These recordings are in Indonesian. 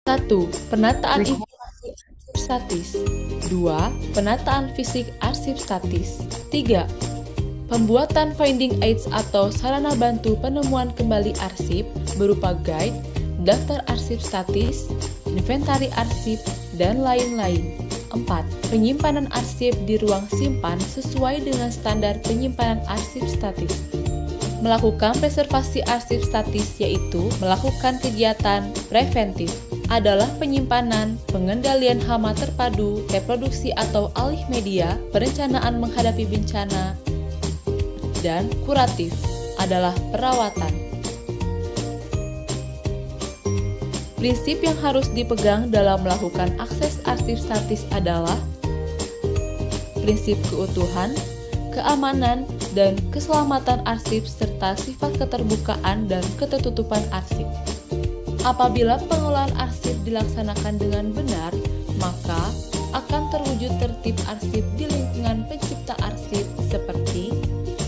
1. Penataan informasi arsip statis. 2. Penataan fisik arsip statis. 3. Pembuatan finding aids atau sarana bantu penemuan kembali arsip berupa guide, daftar arsip statis, inventari arsip, dan lain-lain. 4. Penyimpanan arsip di ruang simpan sesuai dengan standar penyimpanan arsip statis. Melakukan preservasi arsip statis yaitu melakukan kegiatan preventif adalah penyimpanan, pengendalian hama terpadu, reproduksi atau alih media, perencanaan menghadapi bencana, dan kuratif adalah perawatan. Prinsip yang harus dipegang dalam melakukan akses arsip statis adalah prinsip keutuhan, keamanan, dan keselamatan arsip serta sifat keterbukaan dan ketertutupan arsip. Apabila pengelolaan arsip dilaksanakan dengan benar, maka akan terwujud tertib arsip di lingkungan pencipta arsip seperti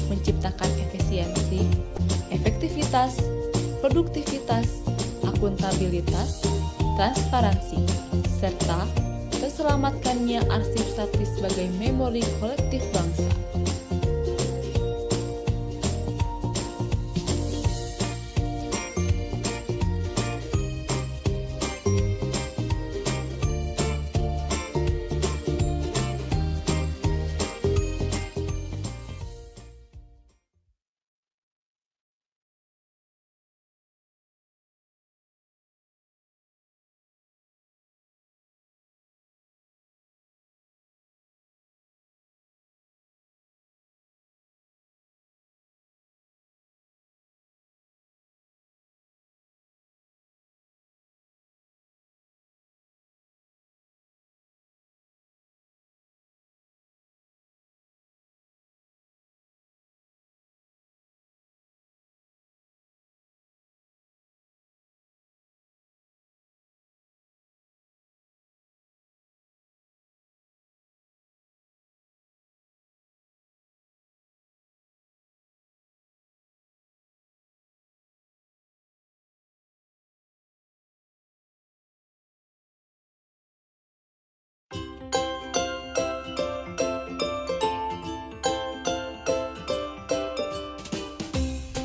menciptakan efisiensi, efektivitas, produktivitas, akuntabilitas, transparansi, serta terselamatkannya arsip statis sebagai memori kolektif bangsa.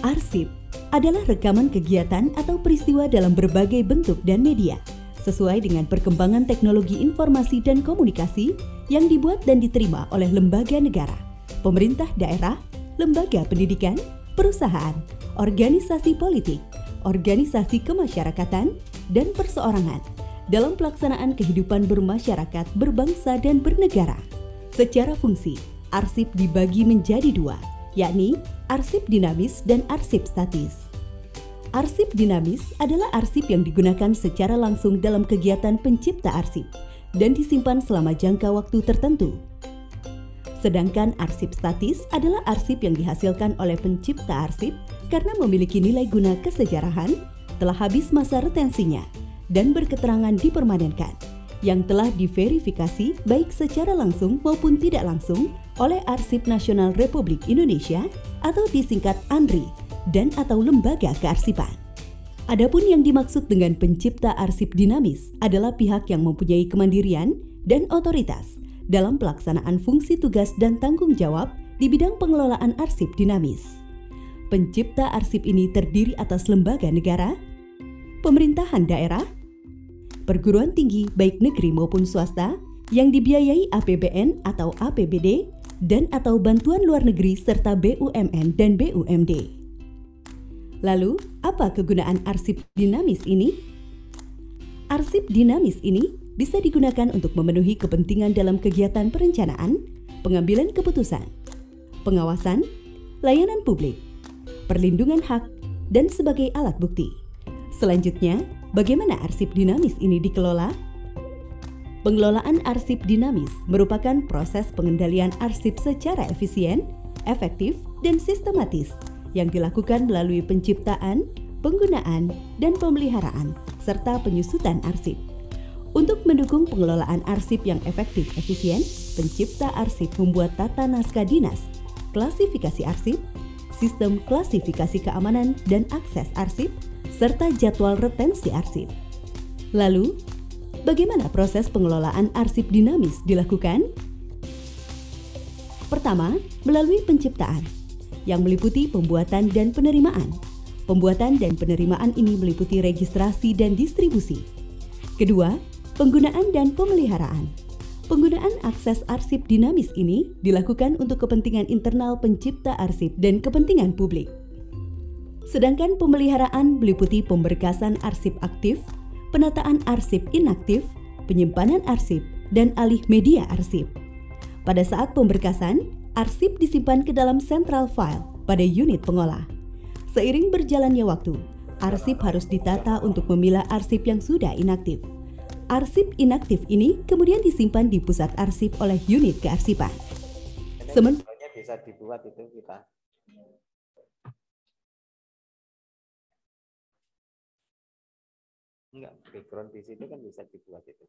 Arsip adalah rekaman kegiatan atau peristiwa dalam berbagai bentuk dan media, sesuai dengan perkembangan teknologi informasi dan komunikasi yang dibuat dan diterima oleh lembaga negara, pemerintah daerah, lembaga pendidikan, perusahaan, organisasi politik, organisasi kemasyarakatan, dan perseorangan dalam pelaksanaan kehidupan bermasyarakat, berbangsa, dan bernegara. Secara fungsi, arsip dibagi menjadi dua, yakni arsip dinamis dan arsip statis. Arsip dinamis adalah arsip yang digunakan secara langsung dalam kegiatan pencipta arsip dan disimpan selama jangka waktu tertentu. Sedangkan arsip statis adalah arsip yang dihasilkan oleh pencipta arsip karena memiliki nilai guna kesejarahan, telah habis masa retensinya, dan berketerangan dipermanenkan, yang telah diverifikasi baik secara langsung maupun tidak langsung oleh Arsip Nasional Republik Indonesia atau disingkat ANRI dan atau lembaga kearsipan. Adapun yang dimaksud dengan pencipta arsip dinamis adalah pihak yang mempunyai kemandirian dan otoritas dalam pelaksanaan fungsi tugas dan tanggung jawab di bidang pengelolaan arsip dinamis. Pencipta arsip ini terdiri atas lembaga negara, pemerintahan daerah, perguruan tinggi baik negeri maupun swasta yang dibiayai APBN atau APBD dan atau bantuan luar negeri serta BUMN dan BUMD. Lalu, apa kegunaan arsip dinamis ini? Arsip dinamis ini bisa digunakan untuk memenuhi kepentingan dalam kegiatan perencanaan, pengambilan keputusan, pengawasan, layanan publik, perlindungan hak, dan sebagai alat bukti. Selanjutnya, bagaimana arsip dinamis ini dikelola? Pengelolaan arsip dinamis merupakan proses pengendalian arsip secara efisien, efektif, dan sistematis yang dilakukan melalui penciptaan, penggunaan, dan pemeliharaan, serta penyusutan arsip. Untuk mendukung pengelolaan arsip yang efektif efisien, pencipta arsip membuat tata naskah dinas, klasifikasi arsip, sistem klasifikasi keamanan dan akses arsip, serta jadwal retensi arsip. Lalu, bagaimana proses pengelolaan arsip dinamis dilakukan? Pertama, melalui penciptaan, yang meliputi pembuatan dan penerimaan. Pembuatan dan penerimaan ini meliputi registrasi dan distribusi. Kedua, penggunaan dan pemeliharaan. Penggunaan akses arsip dinamis ini dilakukan untuk kepentingan internal pencipta arsip dan kepentingan publik. Sedangkan pemeliharaan meliputi pemberkasan arsip aktif, penataan arsip inaktif, penyimpanan arsip, dan alih media arsip. Pada saat pemberkasan, arsip disimpan ke dalam central file pada unit pengolah. Seiring berjalannya waktu, arsip harus ditata untuk memilah arsip yang sudah inaktif. Arsip inaktif ini kemudian disimpan di pusat arsip oleh unit kearsipan. Sementara bisa dibuat itu kita. Enggak, background di situ kan bisa dibuat itu.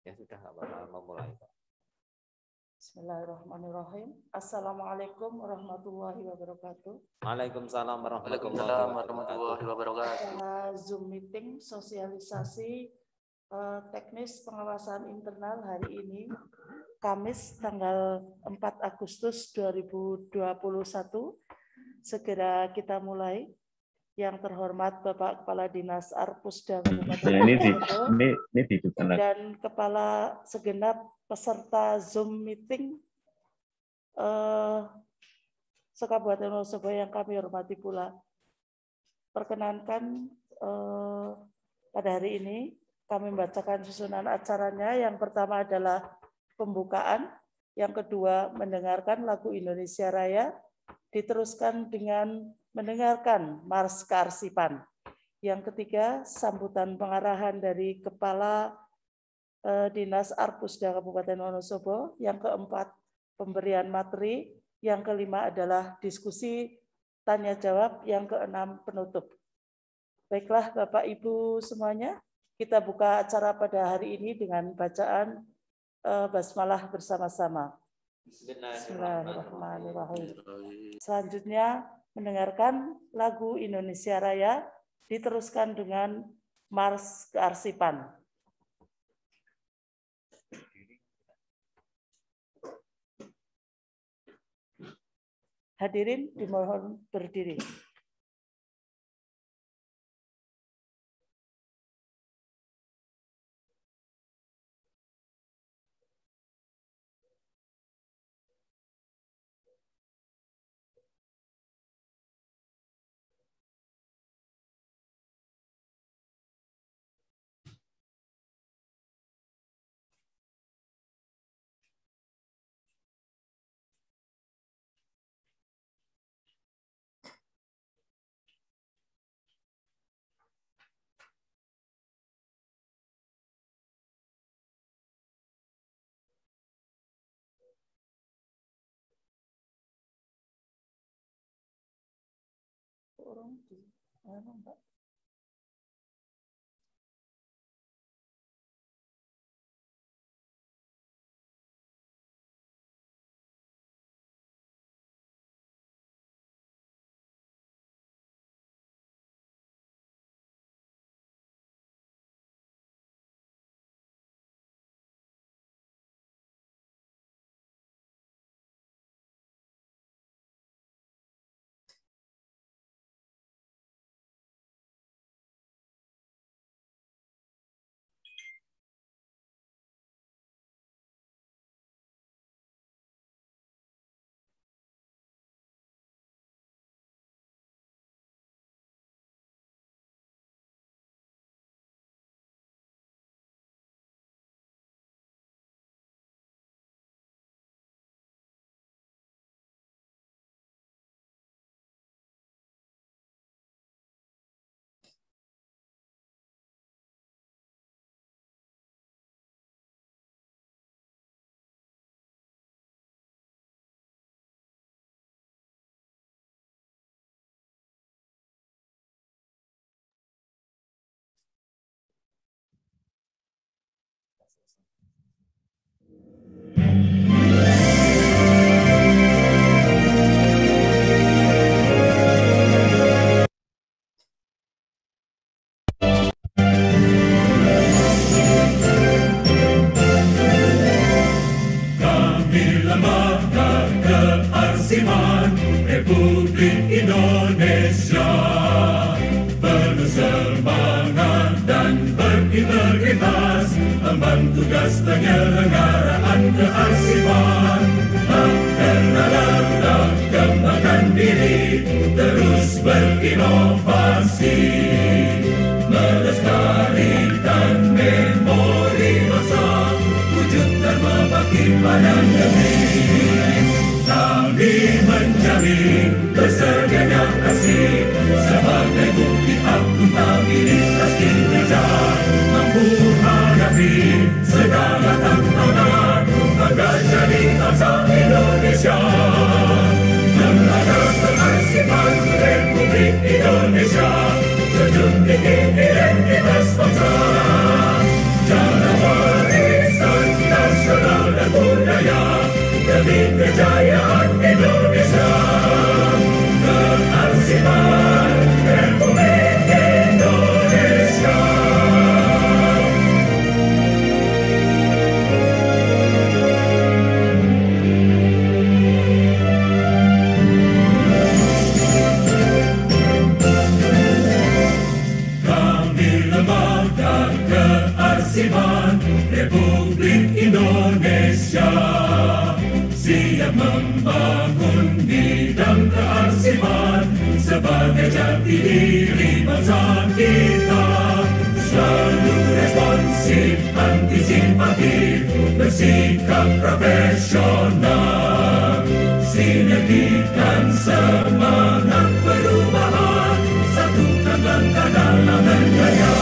Ya sudah, apa-apa memulai. Bismillahirrahmanirrahim. Assalamualaikum warahmatullahi wabarakatuh. Waalaikumsalam warahmatullahi wabarakatuh. Zoom meeting sosialisasi teknis pengawasan internal hari ini, Kamis tanggal 4 Agustus 2021. Segera kita mulai. Yang terhormat Bapak Kepala Dinas Arpusda Kabupaten dan Kepala segenap peserta Zoom meeting se-Kabupaten Wonosobo yang kami hormati pula. Perkenankan pada hari ini kami membacakan susunan acaranya. Yang pertama adalah pembukaan, yang kedua mendengarkan lagu Indonesia Raya, diteruskan dengan mendengarkan Mars Kearsipan. Yang ketiga, sambutan pengarahan dari Kepala Dinas Arpusda Kabupaten Wonosobo. Yang keempat, pemberian materi. Yang kelima adalah diskusi tanya jawab. Yang keenam, penutup. Baiklah Bapak Ibu semuanya, kita buka acara pada hari ini dengan bacaan basmalah bersama-sama. Bismillahirrahmanirrahim. Selanjutnya mendengarkan lagu Indonesia Raya, diteruskan dengan Mars Kearsipan. Hadirin dimohon berdiri. Orang di mana, Mbak? tugas penyelenggaraan kearsipan. Kenalalah, kembangkan diri, terus berinovasi, melestarikan memori masa, wujudkan berbakti pada negeri. Kami menjamin tersedianya kasih sebagai bukti akuntabilitas kinerja, mampu hadapi segala tantangan, bangga jadi bangsa Indonesia. Lembaga Kearsipan Republik Indonesia, junjung tinggi identitas bangsa, jaga warisan nasional dan budaya demi kejayaan Indonesia. Kearsipan Republik Indonesia. Kami Lembaga Kearsipan Republik Indonesia siap membangun bidang kearsipan sebagai jati diri bangsa kita. Selalu responsif, antisipatif, bersikap profesional, sinergikan semangat perubahan, satukan langkah dalam berjaya.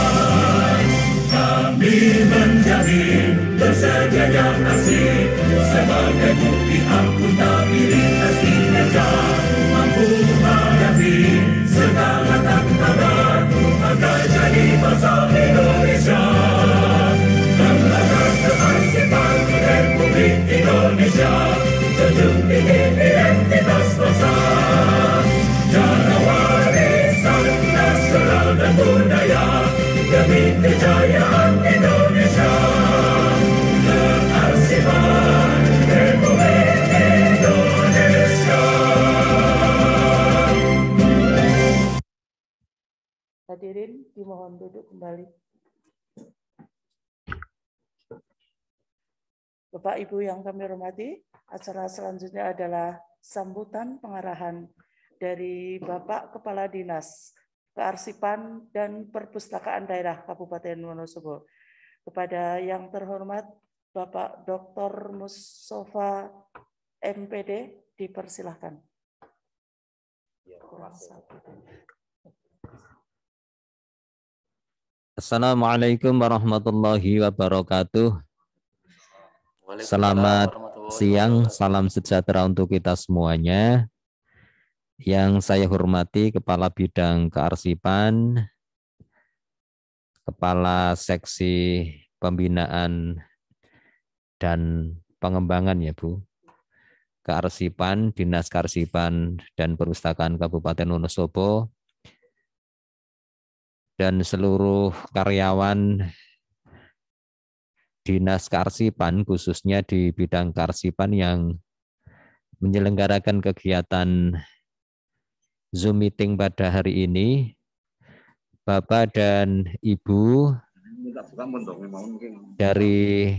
Kami menjamin tersedianya arsip sebagai bukti akuntabilitas kinerja, mampu menghadapi segala tantangan, agar jadi bangsa Indonesia. Lembaga Kearsipan Republik Indonesia, junjung tinggi identitas bangsa, jaga warisan nasional dan budaya demi kejayaan Indonesia. Kearsipan Republik Indonesia. Hadirin dimohon duduk kembali. Bapak Ibu yang kami hormati, acara selanjutnya adalah sambutan pengarahan dari Bapak Kepala Dinas Kearsipan dan Perpustakaan Daerah Kabupaten Wonosobo. Kepada yang terhormat Bapak Dr. Mustafa MPD, dipersilahkan. Assalamualaikum warahmatullahi wabarakatuh. Selamat siang, salam sejahtera untuk kita semuanya. Yang saya hormati Kepala Bidang Kearsipan, Kepala Seksi Pembinaan dan Pengembangan ya Bu, Kearsipan, Dinas Kearsipan dan Perpustakaan Kabupaten Wonosobo, dan seluruh karyawan Dinas Kearsipan, khususnya di bidang kearsipan yang menyelenggarakan kegiatan Zoom meeting pada hari ini. Bapak dan Ibu dari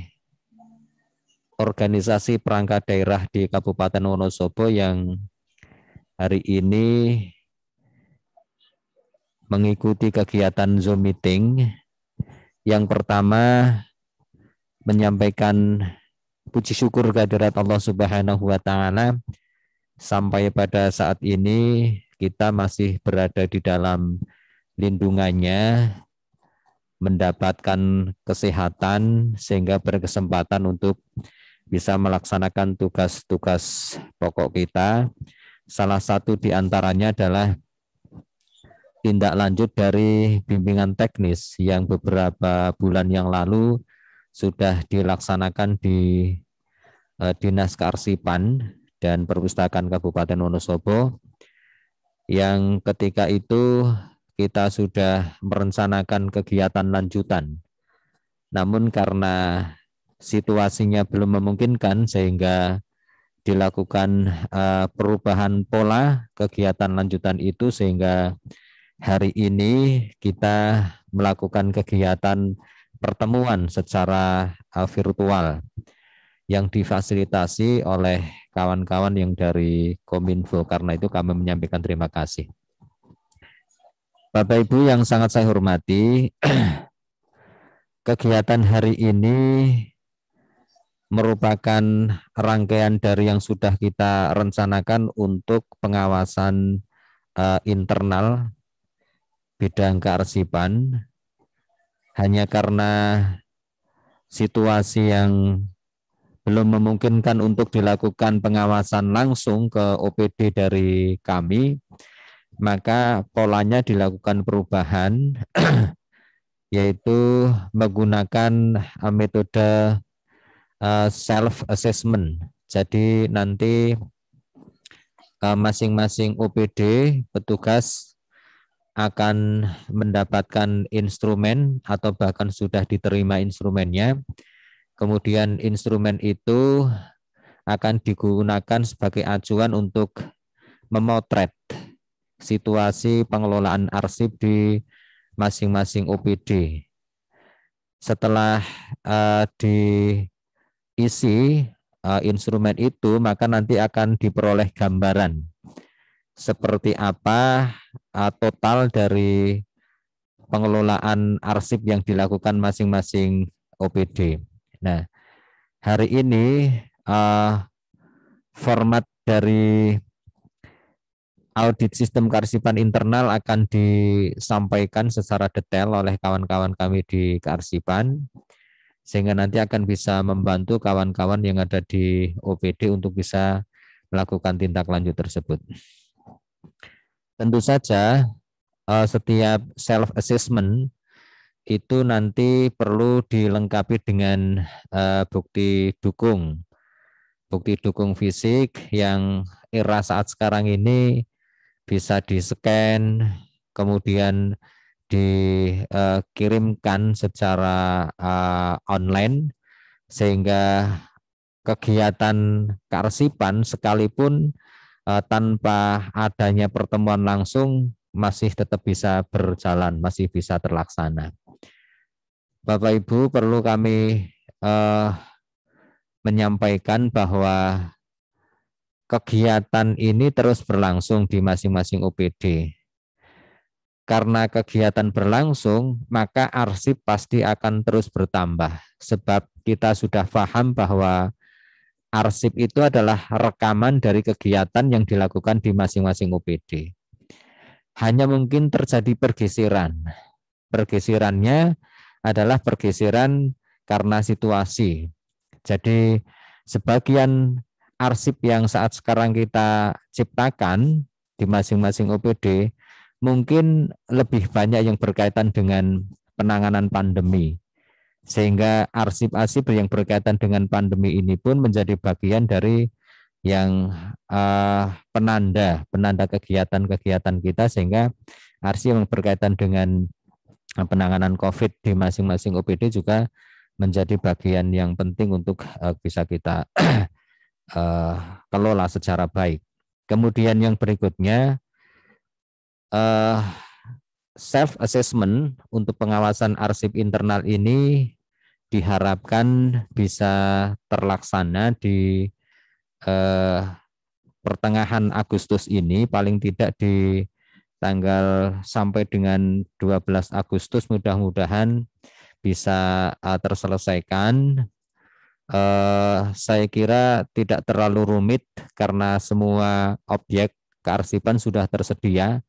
organisasi perangkat daerah di Kabupaten Wonosobo yang hari ini mengikuti kegiatan Zoom meeting. Yang pertama, menyampaikan puji syukur kehadirat Allah Subhanahu wa Ta'ala, sampai pada saat ini kita masih berada di dalam lindungannya, mendapatkan kesehatan sehingga berkesempatan untuk bisa melaksanakan tugas-tugas pokok kita. Salah satu di antaranya adalah tindak lanjut dari bimbingan teknis yang beberapa bulan yang lalu sudah dilaksanakan di Dinas Kearsipan dan Perpustakaan Kabupaten Wonosobo, yang ketika itu kita sudah merencanakan kegiatan lanjutan. Namun karena situasinya belum memungkinkan sehingga dilakukan perubahan pola kegiatan lanjutan itu, sehingga hari ini kita melakukan kegiatan pertemuan secara virtual yang difasilitasi oleh kawan-kawan yang dari Kominfo. Karena itu kami menyampaikan terima kasih. Bapak Ibu yang sangat saya hormati, kegiatan hari ini merupakan rangkaian dari yang sudah kita rencanakan untuk pengawasan internal bidang kearsipan. Hanya karena situasi yang belum memungkinkan untuk dilakukan pengawasan langsung ke OPD dari kami, maka polanya dilakukan perubahan, yaitu menggunakan metode self-assessment. Jadi nanti masing-masing OPD petugas akan mendapatkan instrumen atau bahkan sudah diterima instrumennya. Kemudian instrumen itu akan digunakan sebagai acuan untuk memotret situasi pengelolaan arsip di masing-masing OPD. Setelah diisi instrumen itu, maka nanti akan diperoleh gambaran seperti apa total dari pengelolaan arsip yang dilakukan masing-masing OPD. Nah, hari ini format dari audit sistem kearsipan internal akan disampaikan secara detail oleh kawan-kawan kami di kearsipan, sehingga nanti akan bisa membantu kawan-kawan yang ada di OPD untuk bisa melakukan tindak lanjut tersebut. Tentu saja setiap self-assessment itu nanti perlu dilengkapi dengan bukti dukung fisik yang era saat sekarang ini bisa di-scan, kemudian dikirimkan secara online, sehingga kegiatan kearsipan sekalipun tanpa adanya pertemuan langsung masih tetap bisa berjalan, masih bisa terlaksana. Bapak Ibu, perlu kami menyampaikan bahwa kegiatan ini terus berlangsung di masing-masing OPD. Karena kegiatan berlangsung, maka arsip pasti akan terus bertambah. Sebab kita sudah paham bahwa arsip itu adalah rekaman dari kegiatan yang dilakukan di masing-masing OPD. Hanya mungkin terjadi pergeseran. Pergeserannya adalah pergeseran karena situasi. Jadi sebagian arsip yang saat sekarang kita ciptakan di masing-masing OPD mungkin lebih banyak yang berkaitan dengan penanganan pandemi. Sehingga arsip-arsip yang berkaitan dengan pandemi ini pun menjadi bagian dari yang penanda kegiatan-kegiatan kita, sehingga arsip yang berkaitan dengan penanganan COVID di masing-masing OPD juga menjadi bagian yang penting untuk bisa kita kelola secara baik. Kemudian yang berikutnya, self-assessment untuk pengawasan arsip internal ini diharapkan bisa terlaksana di pertengahan Agustus ini, paling tidak di tanggal sampai dengan 12 Agustus mudah-mudahan bisa terselesaikan. Saya kira tidak terlalu rumit karena semua objek kearsipan sudah tersedia.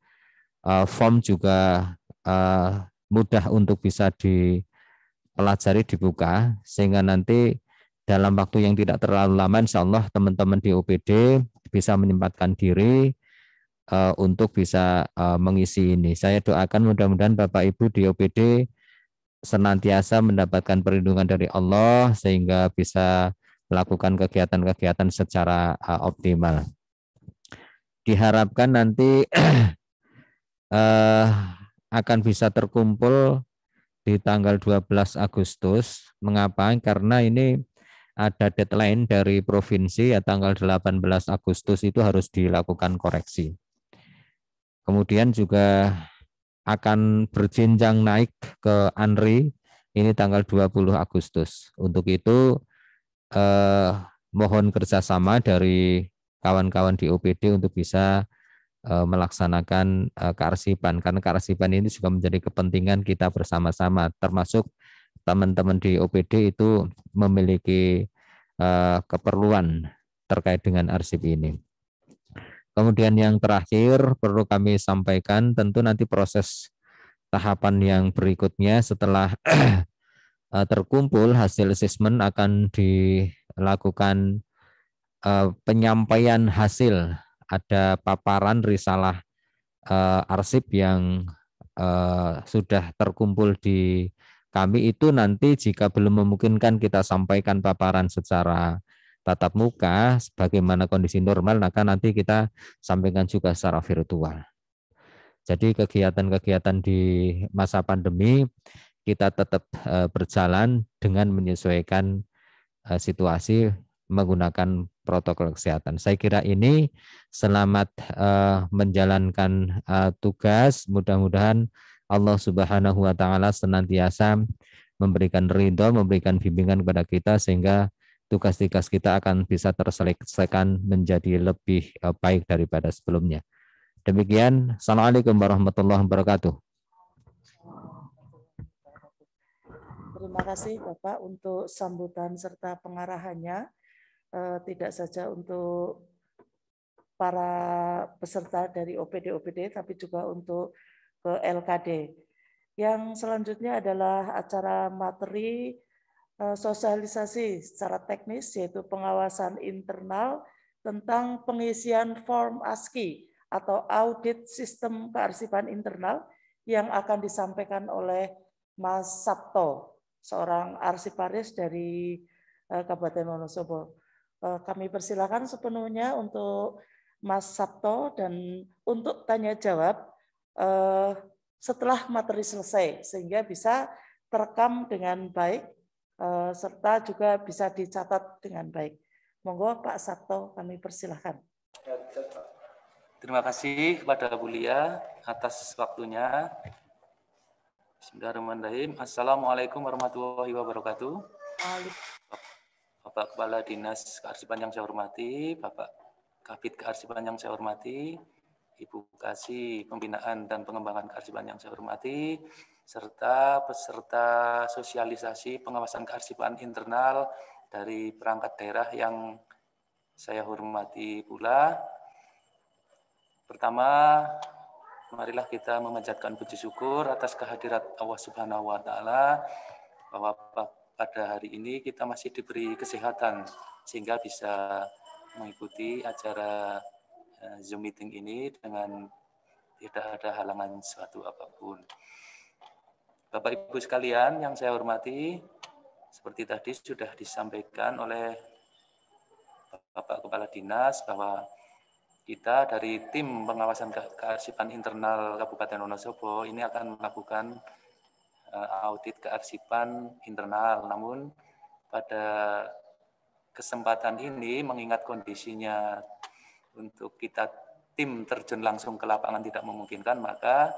Form juga mudah untuk bisa dipelajari, dibuka, sehingga nanti dalam waktu yang tidak terlalu lama insya Allah teman-teman di OPD bisa menyempatkan diri untuk bisa mengisi ini. Saya doakan mudah-mudahan Bapak Ibu di OPD senantiasa mendapatkan perlindungan dari Allah sehingga bisa melakukan kegiatan-kegiatan secara optimal. Diharapkan nanti akan bisa terkumpul di tanggal 12 Agustus. Mengapa? Karena ini ada deadline dari provinsi ya, tanggal 18 Agustus itu harus dilakukan koreksi. Kemudian juga akan berjenjang naik ke ANRI Ini tanggal 20 Agustus. Untuk itu mohon kerjasama dari kawan-kawan di OPD untuk bisa melaksanakan kearsipan, karena kearsipan ini juga menjadi kepentingan kita bersama-sama, termasuk teman-teman di OPD itu memiliki keperluan terkait dengan arsip ini. Kemudian yang terakhir perlu kami sampaikan, tentu nanti proses tahapan yang berikutnya setelah terkumpul hasil asesmen akan dilakukan penyampaian hasil, ada paparan risalah arsip yang sudah terkumpul di kami itu. Nanti jika belum memungkinkan kita sampaikan paparan secara tatap muka sebagaimana kondisi normal, maka nanti kita sampaikan juga secara virtual. Jadi kegiatan-kegiatan di masa pandemi kita tetap berjalan dengan menyesuaikan situasi menggunakan protokol kesehatan. Saya kira ini. Selamat menjalankan tugas. Mudah-mudahan Allah Subhanahu wa taala senantiasa memberikan ridho, memberikan bimbingan kepada kita sehingga tugas-tugas kita akan bisa terselesaikan menjadi lebih baik daripada sebelumnya. Demikian. Assalamualaikum warahmatullahi wabarakatuh. Terima kasih Bapak untuk sambutan serta pengarahannya, tidak saja untuk para peserta dari OPD-OPD, tapi juga untuk ke LKD. Yang selanjutnya adalah acara materi sosialisasi secara teknis, yaitu pengawasan internal tentang pengisian form ASCII atau audit sistem kearsipan internal yang akan disampaikan oleh Mas Sabto, seorang arsiparis dari Kabupaten Wonosobo. Kami persilakan sepenuhnya untuk Mas Sabto dan untuk tanya jawab setelah materi selesai sehingga bisa terekam dengan baik serta juga bisa dicatat dengan baik. Monggo Pak Sabto, kami persilahkan. Terima kasih kepada Bu Lia atas waktunya. Bismillahirrahmanirrahim. Assalamualaikum warahmatullahi wabarakatuh. Bapak Kepala Dinas Kearsipan yang saya hormati, Bapak Kabid Kearsipan yang saya hormati, Ibu Kasih Pembinaan dan Pengembangan Kearsipan yang saya hormati, serta peserta sosialisasi pengawasan kearsipan internal dari perangkat daerah yang saya hormati pula. Pertama, marilah kita memanjatkan puji syukur atas kehadirat Allah Subhanahu wa taala bahwa pada hari ini kita masih diberi kesehatan sehingga bisa mengikuti acara Zoom meeting ini dengan tidak ada halangan suatu apapun. Bapak Ibu sekalian yang saya hormati, seperti tadi sudah disampaikan oleh Bapak Kepala Dinas bahwa kita dari tim pengawasan kearsipan internal Kabupaten Wonosobo ini akan melakukan audit kearsipan internal. Namun pada kesempatan ini mengingat kondisinya untuk kita tim terjun langsung ke lapangan tidak memungkinkan, maka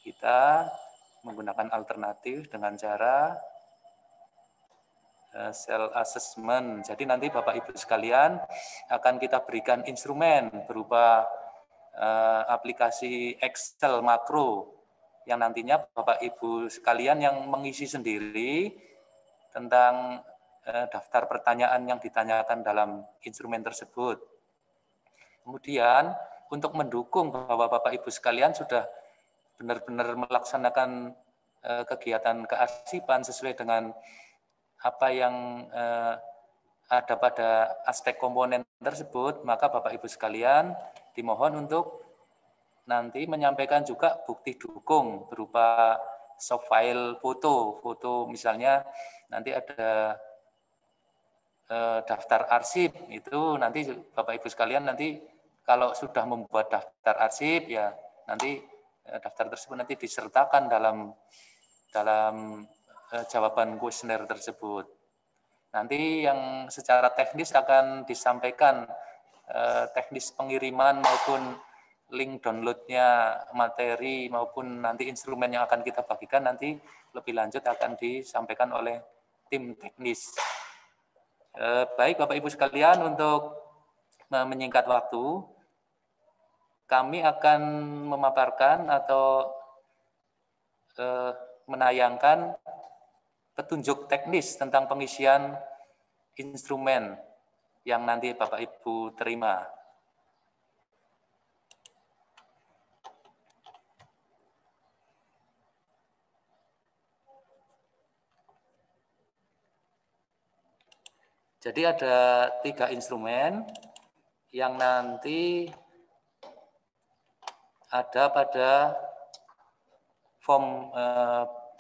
kita menggunakan alternatif dengan cara self assessment. Jadi nanti Bapak Ibu sekalian akan kita berikan instrumen berupa aplikasi Excel makro yang nantinya Bapak Ibu sekalian yang mengisi sendiri tentang daftar pertanyaan yang ditanyakan dalam instrumen tersebut. Kemudian untuk mendukung bahwa Bapak Ibu sekalian sudah benar-benar melaksanakan kegiatan kearsipan sesuai dengan apa yang ada pada aspek komponen tersebut, maka Bapak Ibu sekalian dimohon untuk nanti menyampaikan juga bukti dukung berupa soft file foto misalnya nanti ada daftar arsip, itu nanti Bapak Ibu sekalian nanti kalau sudah membuat daftar arsip ya nanti daftar tersebut nanti disertakan dalam jawaban kuesioner tersebut. Nanti yang secara teknis akan disampaikan teknis pengiriman maupun link downloadnya materi maupun nanti instrumen yang akan kita bagikan nanti lebih lanjut akan disampaikan oleh tim teknis. Baik Bapak Ibu sekalian, untuk menyingkat waktu, kami akan memaparkan atau menayangkan petunjuk teknis tentang pengisian instrumen yang nanti Bapak Ibu terima. Jadi ada 3 instrumen yang nanti ada pada form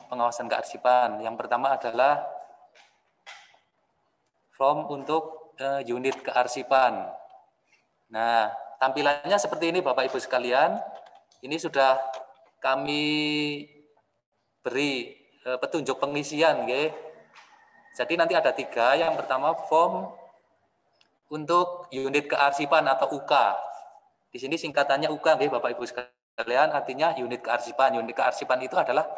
pengawasan kearsipan. Yang pertama adalah form untuk unit kearsipan. Nah, tampilannya seperti ini Bapak Ibu sekalian. Ini sudah kami beri petunjuk pengisian, nggih. Jadi nanti ada 3. Yang pertama form untuk unit kearsipan atau UK. Di sini singkatannya UK, nggih Bapak Ibu sekalian, artinya unit kearsipan. Unit kearsipan itu adalah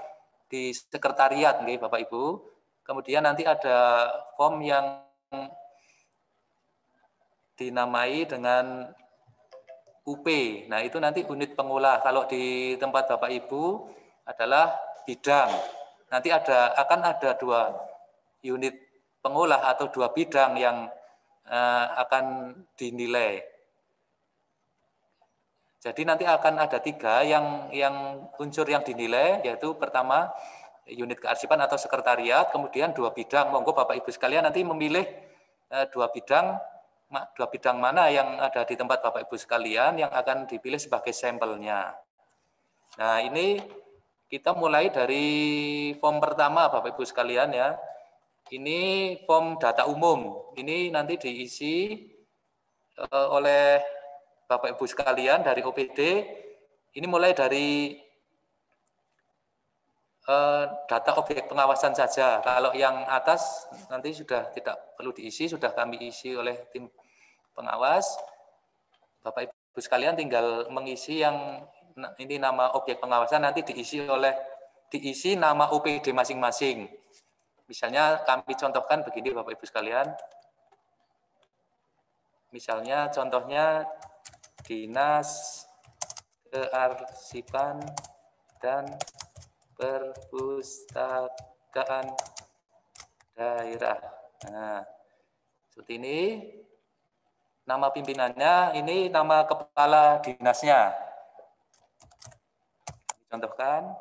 di sekretariat, nggih Bapak Ibu. Kemudian nanti ada form yang dinamai dengan UP. Nah, itu nanti unit pengolah. Kalau di tempat Bapak Ibu adalah bidang. Nanti akan ada 2 unit pengolah atau 2 bidang yang akan dinilai. Jadi nanti akan ada 3 yang unsur yang dinilai, yaitu pertama unit kearsipan atau sekretariat, kemudian 2 bidang. Monggo Bapak Ibu sekalian nanti memilih 2 bidang mana yang ada di tempat Bapak Ibu sekalian yang akan dipilih sebagai sampelnya. Nah, ini kita mulai dari form pertama Bapak Ibu sekalian ya. Ini form data umum. Ini nanti diisi oleh Bapak Ibu sekalian dari OPD. Ini mulai dari data objek pengawasan saja. Kalau yang atas nanti sudah tidak perlu diisi, sudah kami isi oleh tim pengawas. Bapak Ibu sekalian tinggal mengisi yang ini nama objek pengawasan, nanti diisi nama OPD masing-masing. Misalnya kami contohkan begini Bapak Ibu sekalian. Misalnya contohnya Dinas Kearsipan dan Perpustakaan Daerah. Nah, seperti ini. Nama pimpinannya, ini nama kepala dinasnya. Contohkan.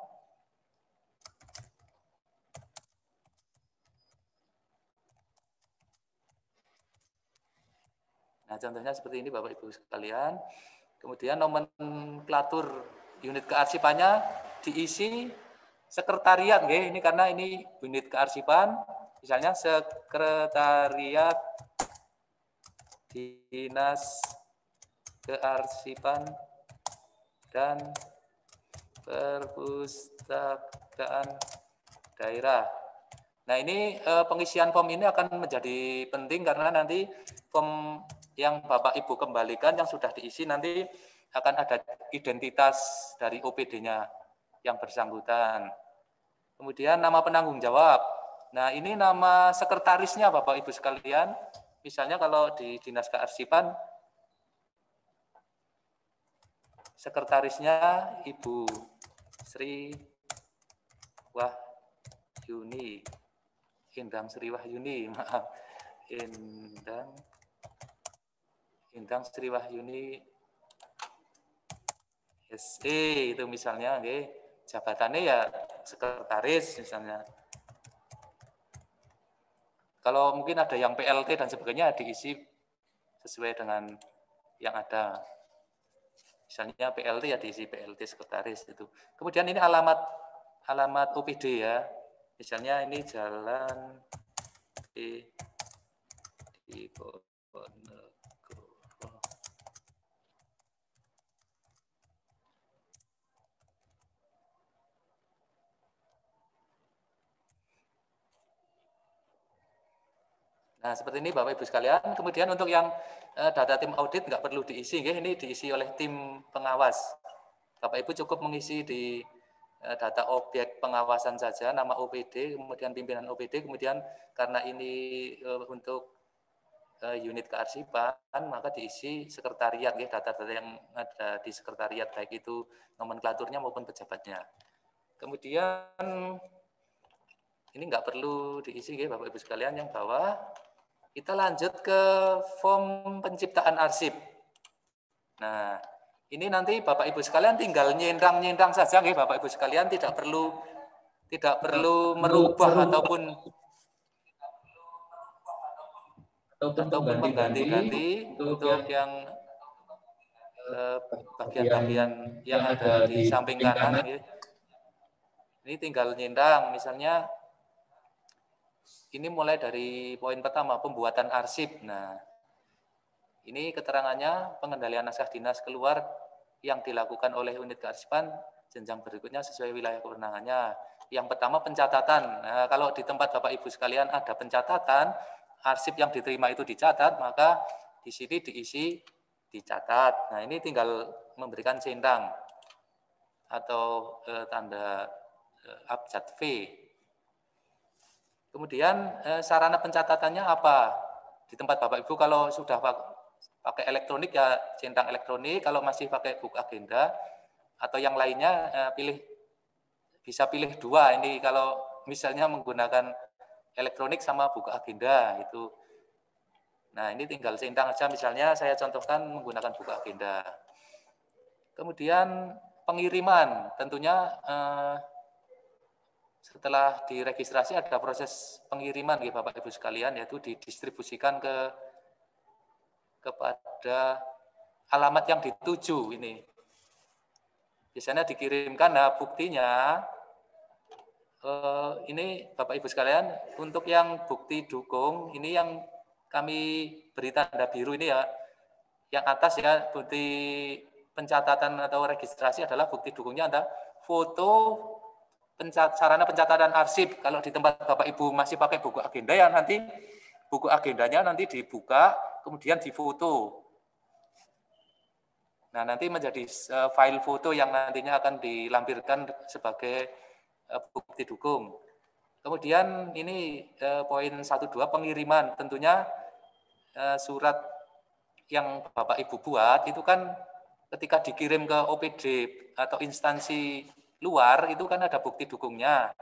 Nah, contohnya seperti ini Bapak Ibu sekalian. Kemudian nomenklatur unit kearsipannya diisi sekretariat, nggih. Ini karena ini unit kearsipan, misalnya sekretariat Dinas Kearsipan dan Perpustakaan Daerah. Nah, ini pengisian form ini akan menjadi penting karena nanti form yang Bapak Ibu kembalikan yang sudah diisi nanti akan ada identitas dari OPD-nya yang bersangkutan. Kemudian nama penanggung jawab. Nah, ini nama sekretarisnya Bapak Ibu sekalian. Misalnya kalau di Dinas Kearsipan, sekretarisnya Ibu Sri Wahyuni. Endang Sri Wahyuni, maaf. Endang Sri Wahyuni SE itu misalnya, okay. Jabatannya ya sekretaris misalnya. Kalau mungkin ada yang PLT dan sebagainya diisi sesuai dengan yang ada. Misalnya PLT ya diisi PLT sekretaris itu. Kemudian ini alamat OPD ya. Misalnya ini jalan di Nah, seperti ini Bapak Ibu sekalian. Kemudian untuk yang data tim audit nggak perlu diisi, ini diisi oleh tim pengawas. Bapak Ibu cukup mengisi di data objek pengawasan saja, nama OPD, kemudian pimpinan OPD, kemudian karena ini untuk unit kearsipan, maka diisi sekretariat, data-data yang ada di sekretariat, baik itu nomenklaturnya maupun pejabatnya. Kemudian ini nggak perlu diisi, Bapak Ibu sekalian, yang bawah. Kita lanjut ke form penciptaan arsip. Nah, ini nanti Bapak Ibu sekalian tinggal nyendang-nyendang saja, Bapak Ibu sekalian, tidak perlu merubah ataupun mengganti-ganti untuk yang bagian-bagian yang ada di samping kanan. Ini tinggal nyendang, misalnya ini mulai dari poin pertama, pembuatan arsip. Nah, ini keterangannya pengendalian naskah dinas keluar yang dilakukan oleh unit kearsipan jenjang berikutnya sesuai wilayah kewenangannya. Yang pertama pencatatan. Nah, kalau di tempat Bapak Ibu sekalian ada pencatatan, arsip yang diterima itu dicatat, maka di sini diisi dicatat. Nah, ini tinggal memberikan centang atau tanda abjad V. Kemudian sarana pencatatannya apa? Di tempat Bapak Ibu kalau sudah pakai elektronik ya centang elektronik, kalau masih pakai buku agenda atau yang lainnya bisa pilih dua. Ini kalau misalnya menggunakan elektronik sama buku agenda itu. Nah, ini tinggal centang aja, misalnya saya contohkan menggunakan buku agenda. Kemudian pengiriman, tentunya setelah diregistrasi ada proses pengiriman Bapak Ibu sekalian, yaitu didistribusikan kepada alamat yang dituju ini. Biasanya dikirimkan, nah buktinya ini Bapak Ibu sekalian, untuk yang bukti dukung ini yang kami beri tanda biru ini ya, yang atas ya, bukti pencatatan atau registrasi adalah bukti dukungnya ada foto sarana pencatatan arsip. Kalau di tempat Bapak Ibu masih pakai buku agenda ya, nanti buku agendanya nanti dibuka kemudian difoto. Nah, nanti menjadi file foto yang nantinya akan dilampirkan sebagai bukti dukung. Kemudian ini poin 1.2 pengiriman, tentunya surat yang Bapak Ibu buat itu kan ketika dikirim ke OPD atau instansi luar itu kan ada bukti dukungnya.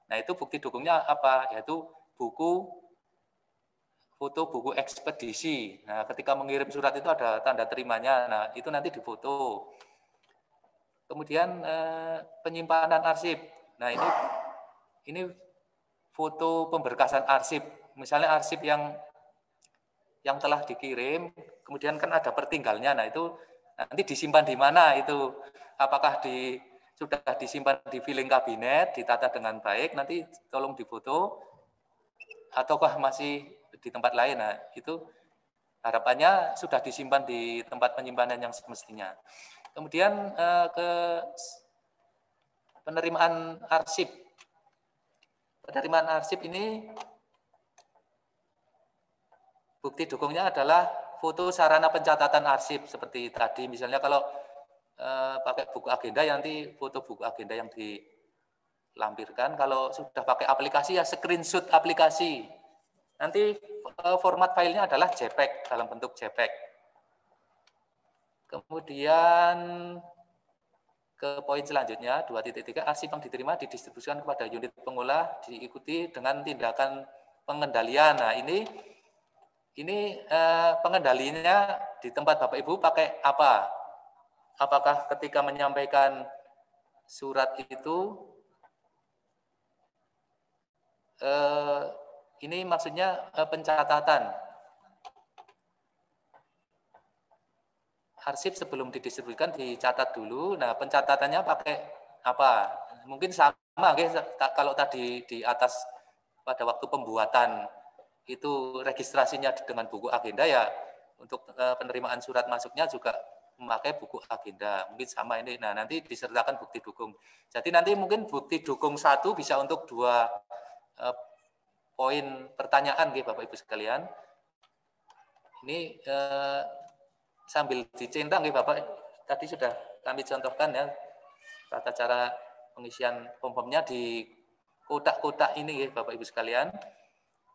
Nah, itu bukti dukungnya apa? Yaitu foto buku ekspedisi. Nah, ketika mengirim surat itu ada tanda terimanya. Nah, itu nanti difoto. Kemudian penyimpanan arsip. Nah, ini foto pemberkasan arsip. Misalnya arsip yang telah dikirim, kemudian kan ada pertinggalnya. Nah, itu nanti disimpan di mana itu? Apakah sudah disimpan di filing kabinet, ditata dengan baik, nanti tolong difoto, ataukah masih di tempat lain. Nah, itu harapannya sudah disimpan di tempat penyimpanan yang semestinya. Kemudian ke penerimaan arsip. Penerimaan arsip ini bukti dukungnya adalah foto sarana pencatatan arsip seperti tadi. Misalnya kalau pakai buku agenda, nanti foto buku agenda yang dilampirkan. Kalau sudah pakai aplikasi ya screenshot aplikasi. Nanti format filenya adalah JPEG, dalam bentuk JPEG. Kemudian ke poin selanjutnya 2.3, arsip yang diterima didistribusikan kepada unit pengolah diikuti dengan tindakan pengendalian. Nah, ini pengendalinya di tempat Bapak Ibu pakai apa? Apakah ketika menyampaikan surat itu, ini maksudnya pencatatan. Arsip sebelum didistribusikan dicatat dulu. Nah, pencatatannya pakai apa? Mungkin sama, kalau tadi di atas pada waktu pembuatan itu registrasinya dengan buku agenda ya, untuk penerimaan surat masuknya juga memakai buku agenda, mungkin sama ini. Nah, nanti disertakan bukti dukung. Jadi nanti mungkin bukti dukung 1 bisa untuk 2 poin pertanyaan Bapak Ibu sekalian. Ini sambil dicentang Bapak, tadi sudah kami contohkan ya tata cara pengisian form-formnya di kotak-kotak ini Bapak Ibu sekalian.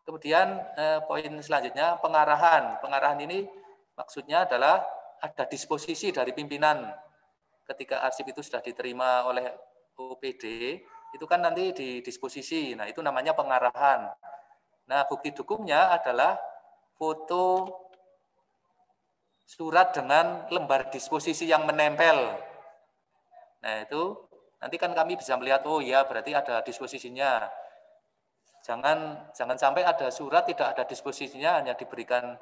Kemudian poin selanjutnya pengarahan. Pengarahan ini maksudnya adalah ada disposisi dari pimpinan ketika arsip itu sudah diterima oleh OPD, itu kan nanti didisposisi. Nah, itu namanya pengarahan. Nah, bukti dukungnya adalah foto surat dengan lembar disposisi yang menempel. Nah, itu nanti kan kami bisa melihat, oh ya berarti ada disposisinya. Jangan sampai ada surat tidak ada disposisinya, hanya diberikan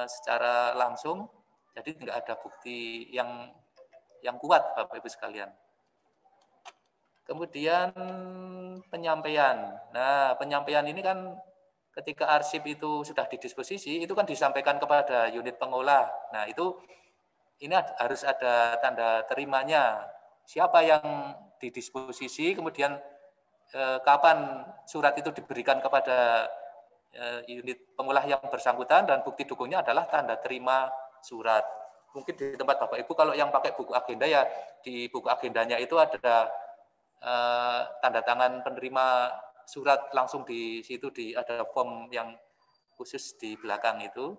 secara langsung, jadi tidak ada bukti yang kuat Bapak Ibu sekalian. Kemudian penyampaian. Nah, penyampaian ini kan ketika arsip itu sudah didisposisi, itu kan disampaikan kepada unit pengolah. Nah, ini harus ada tanda terimanya. Siapa yang didisposisi, kemudian kapan surat itu diberikan kepada unit pengolah yang bersangkutan, dan bukti dukungnya adalah tanda terima surat. Mungkin di tempat Bapak Ibu kalau yang pakai buku agenda ya di buku agendanya itu ada tanda tangan penerima surat langsung di situ, ada form yang khusus di belakang itu.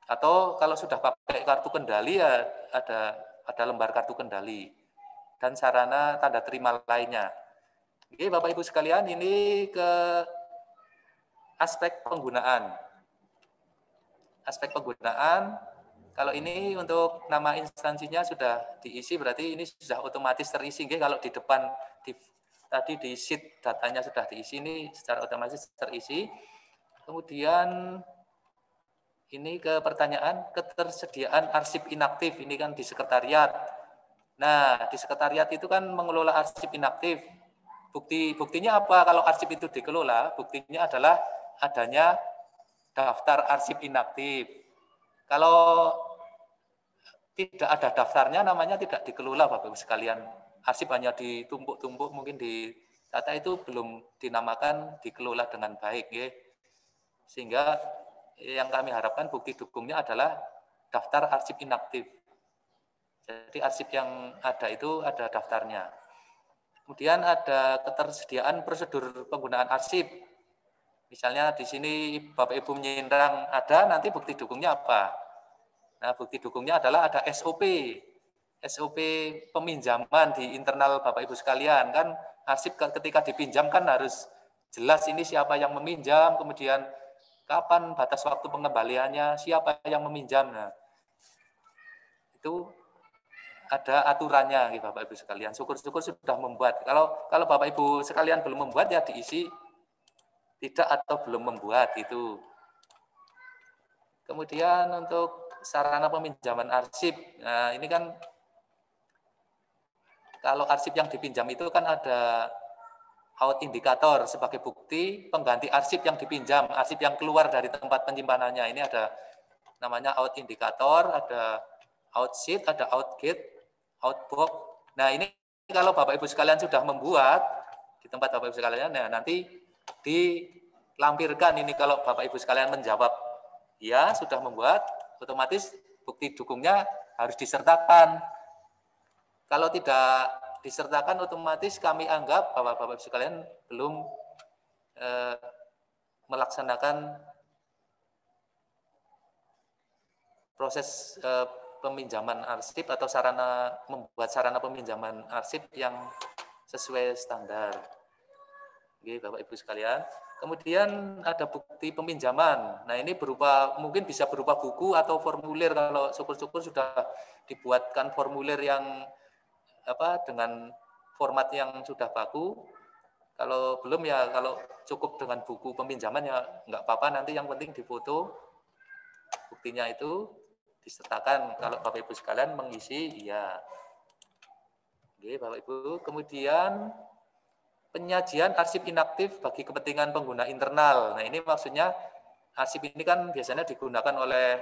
Atau kalau sudah pakai kartu kendali ya ada lembar kartu kendali dan sarana tanda terima lainnya. Oke, Bapak Ibu sekalian, ini ke aspek penggunaan. Aspek penggunaan, kalau ini untuk nama instansinya sudah diisi, berarti ini sudah otomatis terisi. Kalau di depan tadi di sheet datanya sudah diisi, ini secara otomatis terisi. Kemudian ini ke pertanyaan ketersediaan arsip inaktif, ini kan di sekretariat. Nah, di sekretariat itu kan mengelola arsip inaktif. Buktinya apa kalau arsip itu dikelola? Buktinya adalah adanya daftar arsip inaktif. Kalau tidak ada daftarnya, namanya tidak dikelola Bapak Ibu sekalian. Arsip hanya ditumpuk-tumpuk, mungkin di data itu belum dinamakan dikelola dengan baik. Ya. Sehingga yang kami harapkan bukti dukungnya adalah daftar arsip inaktif. Jadi arsip yang ada itu ada daftarnya. Kemudian ada ketersediaan prosedur penggunaan arsip. Misalnya di sini Bapak Ibu menyindrang ada, nanti bukti dukungnya apa? Nah, bukti dukungnya adalah ada SOP peminjaman di internal Bapak Ibu sekalian. Kan arsip ketika dipinjam kan harus jelas ini siapa yang meminjam, kemudian kapan batas waktu pengembaliannya, siapa yang meminjam. Nah, itu ada aturannya Bapak Ibu sekalian. Syukur-syukur sudah membuat. Kalau Bapak Ibu sekalian belum membuat ya diisi tidak atau belum membuat itu. Kemudian untuk sarana peminjaman arsip. Nah, ini kan kalau arsip yang dipinjam itu kan ada out indikator sebagai bukti pengganti arsip yang dipinjam, arsip yang keluar dari tempat penyimpanannya. Ini ada namanya out indikator, ada out sheet, ada out gate, out box. Nah, ini kalau Bapak Ibu sekalian sudah membuat di tempat Bapak Ibu sekalian, nah nanti dilampirkan ini kalau Bapak Ibu sekalian menjawab ya sudah membuat, otomatis bukti dukungnya harus disertakan. Kalau tidak disertakan, otomatis kami anggap bahwa Bapak Ibu sekalian belum melaksanakan proses peminjaman arsip atau membuat sarana peminjaman arsip yang sesuai standar. Oke, Bapak Ibu sekalian. Kemudian ada bukti peminjaman. Nah, ini mungkin bisa berupa buku atau formulir. Kalau syukur-syukur sudah dibuatkan formulir yang dengan format yang sudah baku. Kalau belum ya kalau cukup dengan buku peminjaman ya enggak apa-apa, nanti yang penting difoto buktinya itu disertakan kalau Bapak Ibu sekalian mengisi iya. Oke, Bapak Ibu. Kemudian penyajian arsip inaktif bagi kepentingan pengguna internal. Nah, ini maksudnya arsip ini kan biasanya digunakan oleh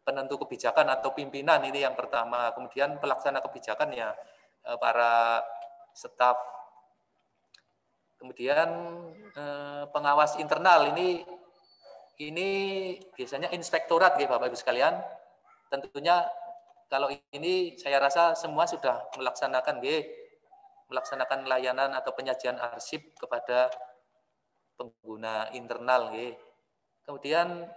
penentu kebijakan atau pimpinan, ini yang pertama. Kemudian pelaksana kebijakan ya para staf Kemudian pengawas internal ini biasanya inspektorat ya Bapak Ibu sekalian. Tentunya kalau ini saya rasa semua sudah melaksanakan layanan atau penyajian arsip kepada pengguna internal. Kemudian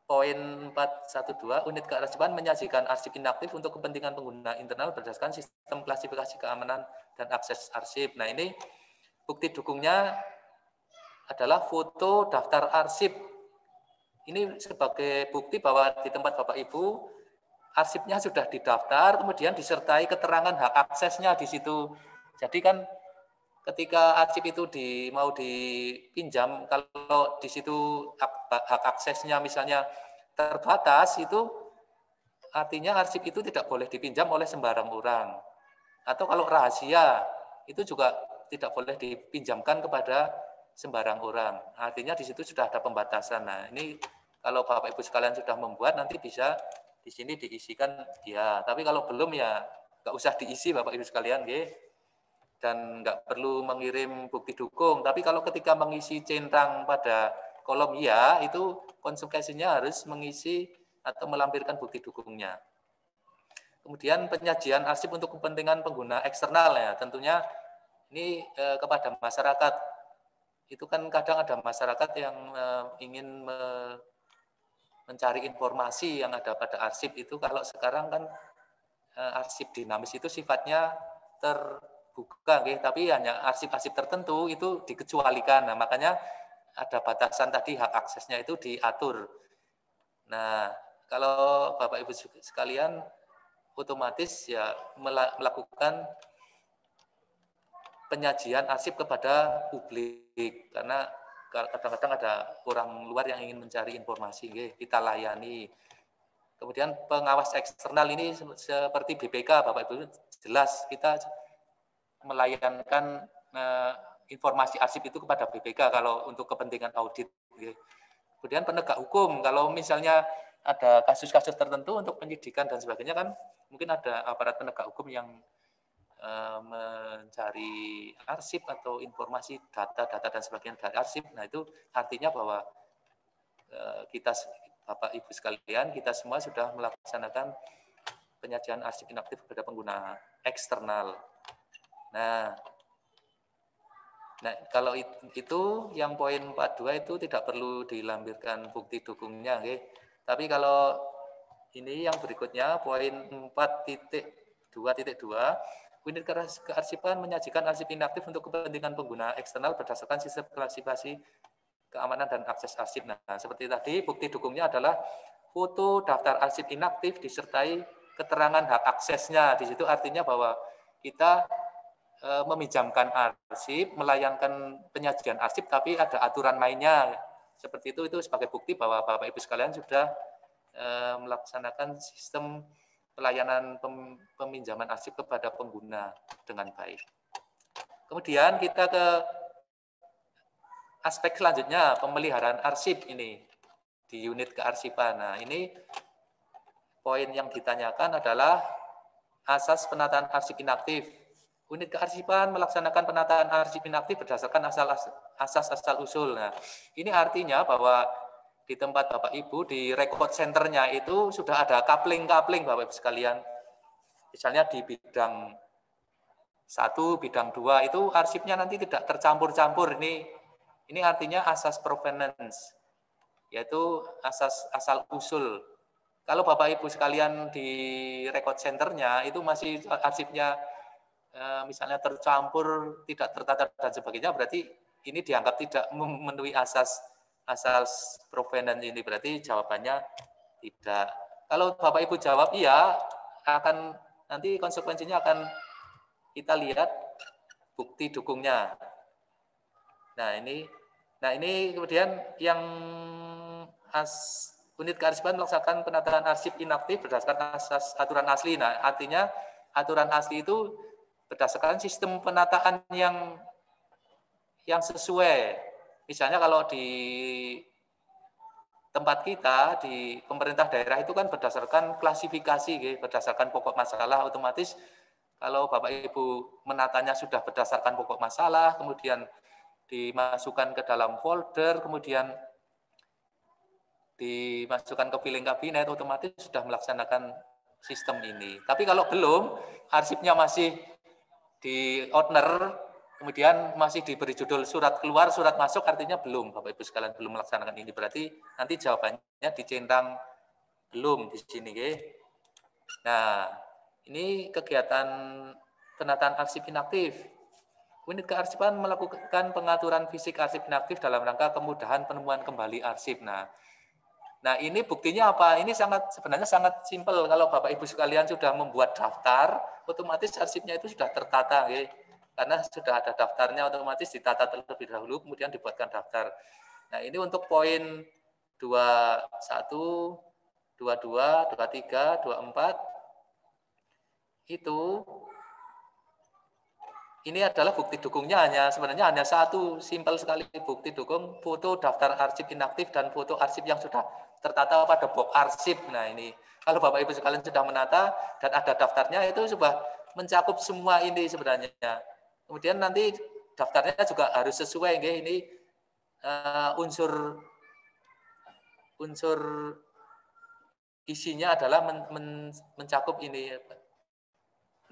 poin 412, unit kearsipan menyajikan arsip inaktif untuk kepentingan pengguna internal berdasarkan sistem klasifikasi keamanan dan akses arsip. Nah, ini bukti dukungnya adalah foto daftar arsip. Ini sebagai bukti bahwa di tempat Bapak Ibu arsipnya sudah didaftar, kemudian disertai keterangan hak aksesnya di situ. Jadi kan ketika arsip itu mau dipinjam, kalau di situ hak aksesnya misalnya terbatas, itu artinya arsip itu tidak boleh dipinjam oleh sembarang orang. Atau kalau rahasia, itu juga tidak boleh dipinjamkan kepada sembarang orang. Artinya di situ sudah ada pembatasan. Nah, ini kalau Bapak Ibu sekalian sudah membuat, nanti bisa di sini diisikan ya. Tapi kalau belum ya nggak usah diisi Bapak Ibu sekalian, dan nggak perlu mengirim bukti dukung. Tapi kalau ketika mengisi centang pada kolom ya, itu konsekuensinya harus mengisi atau melampirkan bukti dukungnya. Kemudian penyajian arsip untuk kepentingan pengguna eksternal ya, tentunya ini kepada masyarakat. Itu kan kadang ada masyarakat yang ingin mencari informasi yang ada pada arsip itu. Kalau sekarang kan arsip dinamis itu sifatnya terbuka, tapi hanya arsip-arsip tertentu itu dikecualikan. Nah, makanya ada batasan tadi hak aksesnya itu diatur. Nah, kalau Bapak Ibu sekalian otomatis ya melakukan penyajian arsip kepada publik, karena kadang-kadang ada orang luar yang ingin mencari informasi, kita layani. Kemudian pengawas eksternal ini seperti BPK, Bapak Ibu jelas kita melayankan informasi arsip itu kepada BPK kalau untuk kepentingan audit. Kemudian penegak hukum, kalau misalnya ada kasus-kasus tertentu untuk penyidikan dan sebagainya kan mungkin ada aparat penegak hukum yang mencari arsip atau informasi data-data dan sebagainya dari arsip. Nah, itu artinya bahwa kita Bapak Ibu sekalian, kita semua sudah melaksanakan penyajian arsip inaktif kepada pengguna eksternal. Nah, kalau itu yang poin 42 itu tidak perlu dilampirkan bukti dukungnya, Tapi kalau ini yang berikutnya poin 4.2.2, unit kearsipan menyajikan arsip inaktif untuk kepentingan pengguna eksternal berdasarkan sistem klasifikasi keamanan dan akses arsip. Nah, seperti tadi bukti dukungnya adalah foto daftar arsip inaktif disertai keterangan hak aksesnya. Di situ artinya bahwa kita meminjamkan arsip, melayangkan penyajian arsip, tapi ada aturan mainnya. Seperti itu sebagai bukti bahwa Bapak Ibu sekalian sudah melaksanakan sistem pelayanan peminjaman arsip kepada pengguna dengan baik. Kemudian kita ke aspek selanjutnya, pemeliharaan arsip ini di unit kearsipan. Nah, ini poin yang ditanyakan adalah asas penataan arsip inaktif. Unit kearsipan melaksanakan penataan arsip inaktif berdasarkan asas-asal usul. Nah, ini artinya bahwa di tempat Bapak Ibu, di record center-nya itu sudah ada coupling-coupling Bapak Ibu sekalian. Misalnya di bidang 1, bidang 2 itu arsipnya nanti tidak tercampur-campur. Ini artinya asas provenance, yaitu asas asal usul. Kalau Bapak Ibu sekalian di record center-nya itu masih arsipnya misalnya tercampur, tidak tertata dan sebagainya, berarti ini dianggap tidak memenuhi asas provenance ini, berarti jawabannya tidak. Kalau Bapak Ibu jawab iya, akan nanti konsekuensinya akan kita lihat bukti dukungnya. Nah ini kemudian yang unit kearsipan melaksanakan penataan arsip inaktif berdasarkan asas aturan asli. Nah, artinya aturan asli itu berdasarkan sistem penataan yang sesuai. Misalnya kalau di tempat kita, di pemerintah daerah itu kan berdasarkan klasifikasi, berdasarkan pokok masalah, otomatis Kalau Bapak Ibu menatanya sudah berdasarkan pokok masalah, kemudian dimasukkan ke dalam folder, kemudian dimasukkan ke filing kabinet, otomatis sudah melaksanakan sistem ini. Tapi kalau belum, arsipnya masih di owner, kemudian masih diberi judul surat keluar, surat masuk, artinya belum, Bapak Ibu sekalian belum melaksanakan ini. Berarti nanti jawabannya dicentang belum di sini. Nah, ini kegiatan penataan arsip inaktif. Unit kearsipan melakukan pengaturan fisik arsip inaktif dalam rangka kemudahan penemuan kembali arsip. Nah, ini buktinya apa? Ini sebenarnya sangat simpel. Kalau Bapak Ibu sekalian sudah membuat daftar, otomatis arsipnya itu sudah tertata, ya. Karena sudah ada daftarnya, otomatis ditata terlebih dahulu, kemudian dibuatkan daftar. Nah, ini untuk poin 21, 22, 23, 24 itu. Ini adalah bukti dukungnya sebenarnya hanya satu, simpel sekali bukti dukung, foto daftar arsip inaktif dan foto arsip yang sudah tertata pada box arsip. Nah, ini kalau Bapak Ibu sekalian sudah menata dan ada daftarnya, itu sudah mencakup semua ini sebenarnya. Kemudian nanti daftarnya juga harus sesuai, ini unsur isinya adalah mencakup ini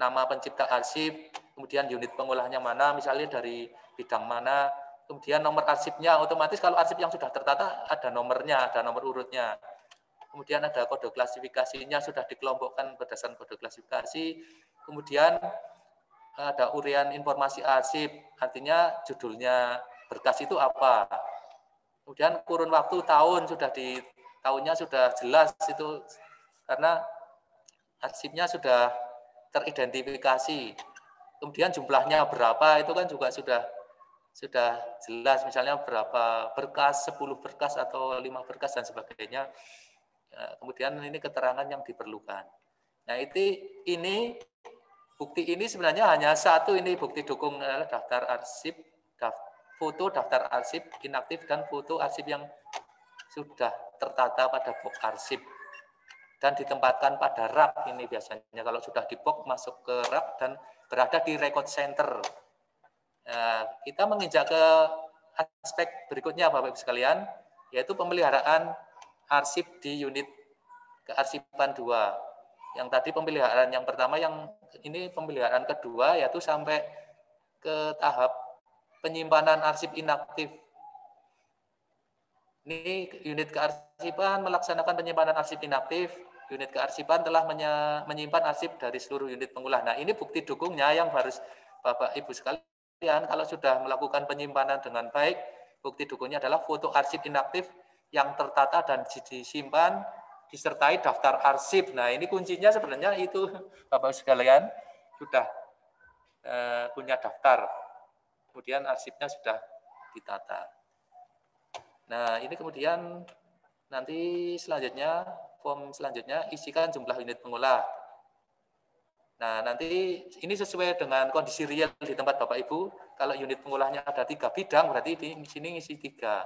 nama pencipta arsip, kemudian unit pengolahnya mana, misalnya dari bidang mana, kemudian nomor arsipnya, otomatis kalau arsip yang sudah tertata ada nomornya, ada nomor urutnya. Kemudian ada kode klasifikasinya, sudah dikelompokkan berdasarkan kode klasifikasi. Kemudian ada uraian informasi arsip, artinya judulnya berkas itu apa. Kemudian kurun waktu tahun, tahunnya sudah jelas itu, karena arsipnya sudah teridentifikasi. Kemudian jumlahnya berapa, itu kan juga sudah jelas, misalnya berapa berkas, 10 berkas atau 5 berkas dan sebagainya. Kemudian ini keterangan yang diperlukan. Nah, ini bukti ini sebenarnya hanya satu, ini bukti dukung adalah daftar arsip, foto daftar arsip inaktif dan foto arsip yang sudah tertata pada box arsip dan ditempatkan pada rak. Ini biasanya kalau sudah di box masuk ke rak dan berada di record center. Nah, kita menginjak ke aspek berikutnya Bapak Ibu sekalian, yaitu pemeliharaan arsip di unit kearsipan 2. Yang tadi pemeliharaan yang pertama, yang ini pemeliharaan kedua, yaitu sampai ke tahap penyimpanan arsip inaktif. Ini unit kearsipan melaksanakan penyimpanan arsip inaktif. Unit kearsipan telah menyimpan arsip dari seluruh unit pengolah. Nah, ini bukti dukungnya yang harus Bapak Ibu sekalian, kalau sudah melakukan penyimpanan dengan baik, bukti dukungnya adalah foto arsip inaktif yang tertata dan disimpan disertai daftar arsip. Nah, ini kuncinya sebenarnya itu Bapak Ibu sekalian sudah punya daftar. Kemudian arsipnya sudah ditata. Nah, ini kemudian nanti selanjutnya, form selanjutnya isikan jumlah unit pengolah. Nah, nanti ini sesuai dengan kondisi real di tempat Bapak Ibu. Kalau unit pengolahnya ada 3 bidang, berarti di sini isi 3.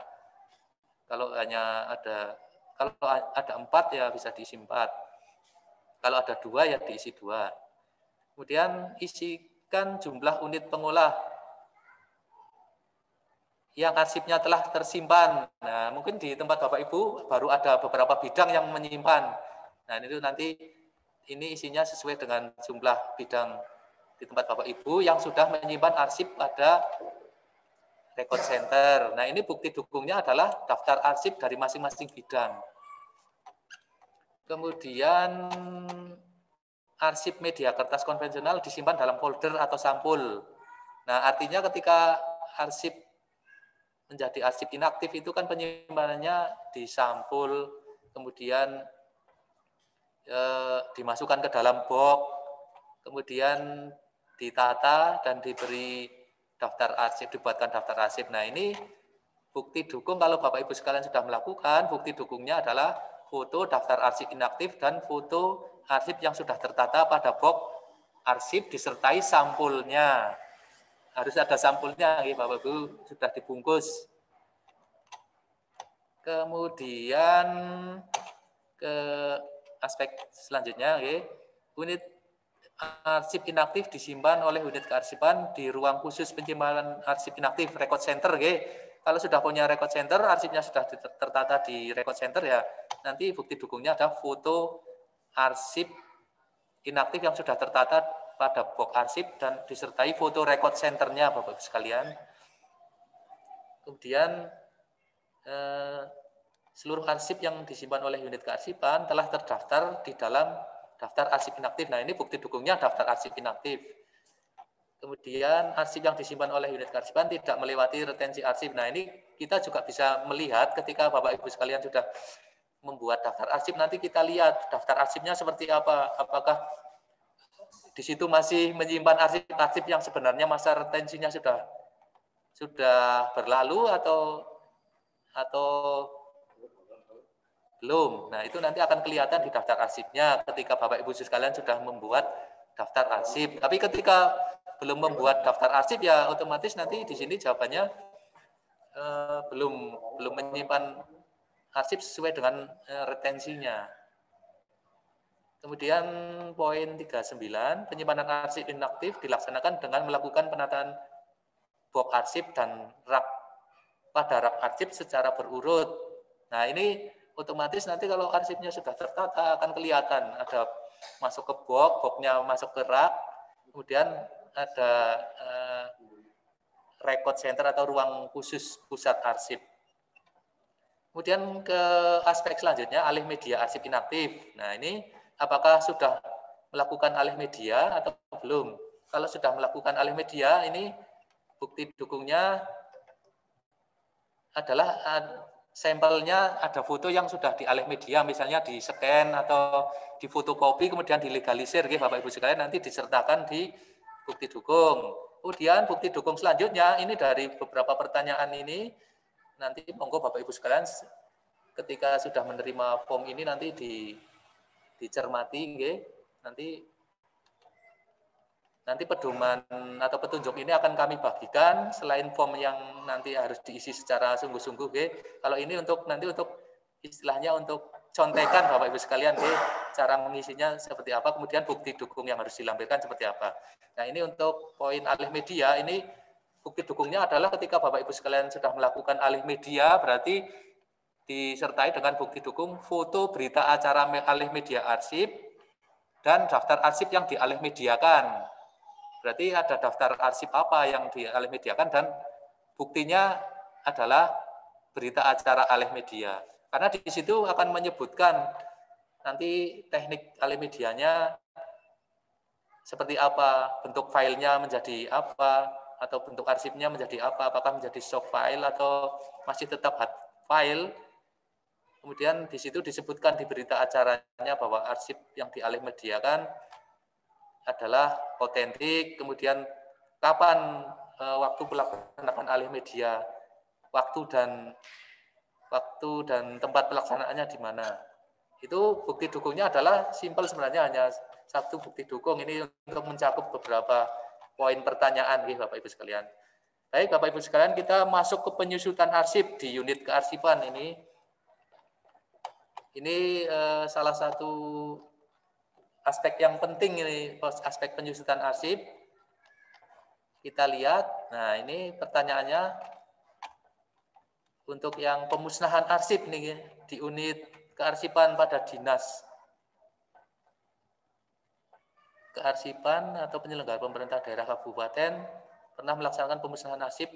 Kalau ada 4 ya bisa diisi 4. Kalau ada 2 ya diisi 2. Kemudian isikan jumlah unit pengolah yang arsipnya telah tersimpan. Nah, mungkin di tempat Bapak Ibu baru ada beberapa bidang yang menyimpan. Nah, itu nanti ini isinya sesuai dengan jumlah bidang di tempat Bapak Ibu yang sudah menyimpan arsip pada record center. Nah, ini bukti dukungnya adalah daftar arsip dari masing-masing bidang. Kemudian arsip media kertas konvensional disimpan dalam folder atau sampul. Nah, artinya ketika arsip menjadi arsip inaktif itu kan penyimpanannya di sampul, kemudian dimasukkan ke dalam box, kemudian ditata dan diberi daftar arsip, dibuatkan daftar arsip. Nah, ini bukti dukung kalau Bapak Ibu sekalian sudah melakukan, bukti dukungnya adalah foto daftar arsip inaktif dan foto arsip yang sudah tertata pada box arsip disertai sampulnya. Harus ada sampulnya, Bapak Ibu, sudah dibungkus. Kemudian ke aspek selanjutnya, unit arsip inaktif disimpan oleh unit kearsipan di ruang khusus penyimpanan arsip inaktif record center. Kalau sudah punya record center, arsipnya sudah tertata di record center ya, nanti bukti dukungnya ada foto arsip inaktif yang sudah tertata pada box arsip dan disertai foto record centernya Bapak-Ibu sekalian. Kemudian seluruh arsip yang disimpan oleh unit kearsipan telah terdaftar di dalam daftar arsip inaktif. Nah, ini bukti dukungnya daftar arsip inaktif. Kemudian arsip yang disimpan oleh unit kearsipan tidak melewati retensi arsip. Nah, ini kita juga bisa melihat ketika Bapak Ibu sekalian sudah membuat daftar arsip, nanti kita lihat daftar arsipnya seperti apa. Apakah di situ masih menyimpan arsip-arsip yang sebenarnya masa retensinya sudah berlalu atau belum. Nah, itu nanti akan kelihatan di daftar arsipnya ketika Bapak Ibu sekalian sudah membuat daftar arsip. Tapi ketika belum membuat daftar arsip ya otomatis nanti di sini jawabannya belum menyimpan arsip sesuai dengan retensinya. Kemudian poin 39, penyimpanan arsip inaktif dilaksanakan dengan melakukan penataan box arsip dan rak pada rak arsip secara berurut. Nah, ini otomatis nanti kalau arsipnya sudah tertata akan kelihatan ada masuk ke boxnya masuk ke rak, kemudian ada record center atau ruang khusus pusat arsip. Kemudian ke aspek selanjutnya, alih media arsip inaktif. Nah, ini apakah sudah melakukan alih media atau belum? Kalau sudah melakukan alih media, ini bukti dukungnya adalah sampelnya ada foto yang sudah dialih media, misalnya di scan atau di fotokopi kemudian dilegalisir, Bapak Ibu sekalian, nanti disertakan di bukti dukung. Kemudian bukti dukung selanjutnya, ini dari beberapa pertanyaan ini, nanti monggo Bapak Ibu sekalian ketika sudah menerima form ini nanti dicermati, nanti pedoman atau petunjuk ini akan kami bagikan selain form yang nanti harus diisi secara sungguh-sungguh. Kalau ini untuk istilahnya untuk contekan Bapak Ibu sekalian, cara mengisinya seperti apa, kemudian bukti dukung yang harus dilampirkan seperti apa. Nah, ini untuk poin alih media, ini bukti dukungnya adalah ketika Bapak Ibu sekalian sudah melakukan alih media, berarti disertai dengan bukti dukung foto berita acara alih media arsip dan daftar arsip yang dialih mediakan. Berarti ada daftar arsip apa yang dialih mediakan dan buktinya adalah berita acara alih media. Karena di situ akan menyebutkan nanti teknik alih medianya seperti apa, bentuk filenya menjadi apa, atau bentuk arsipnya menjadi apa, apakah menjadi soft file atau masih tetap hard file. Kemudian di situ disebutkan di berita acaranya bahwa arsip yang dialih mediakan adalah otentik, kemudian kapan waktu pelaksanaan alih media, waktu dan tempat pelaksanaannya di mana. Itu bukti dukungnya adalah simpel sebenarnya, hanya satu bukti dukung ini untuk mencakup beberapa poin pertanyaan Bapak Ibu sekalian. Baik Bapak Ibu sekalian, kita masuk ke penyusutan arsip di unit kearsipan ini. Ini salah satu aspek yang penting ini, aspek penyusutan arsip. Kita lihat, nah ini pertanyaannya untuk yang pemusnahan arsip nih di unit kearsipan pada dinas kearsipan atau penyelenggara pemerintah daerah kabupaten pernah melaksanakan pemusnahan arsip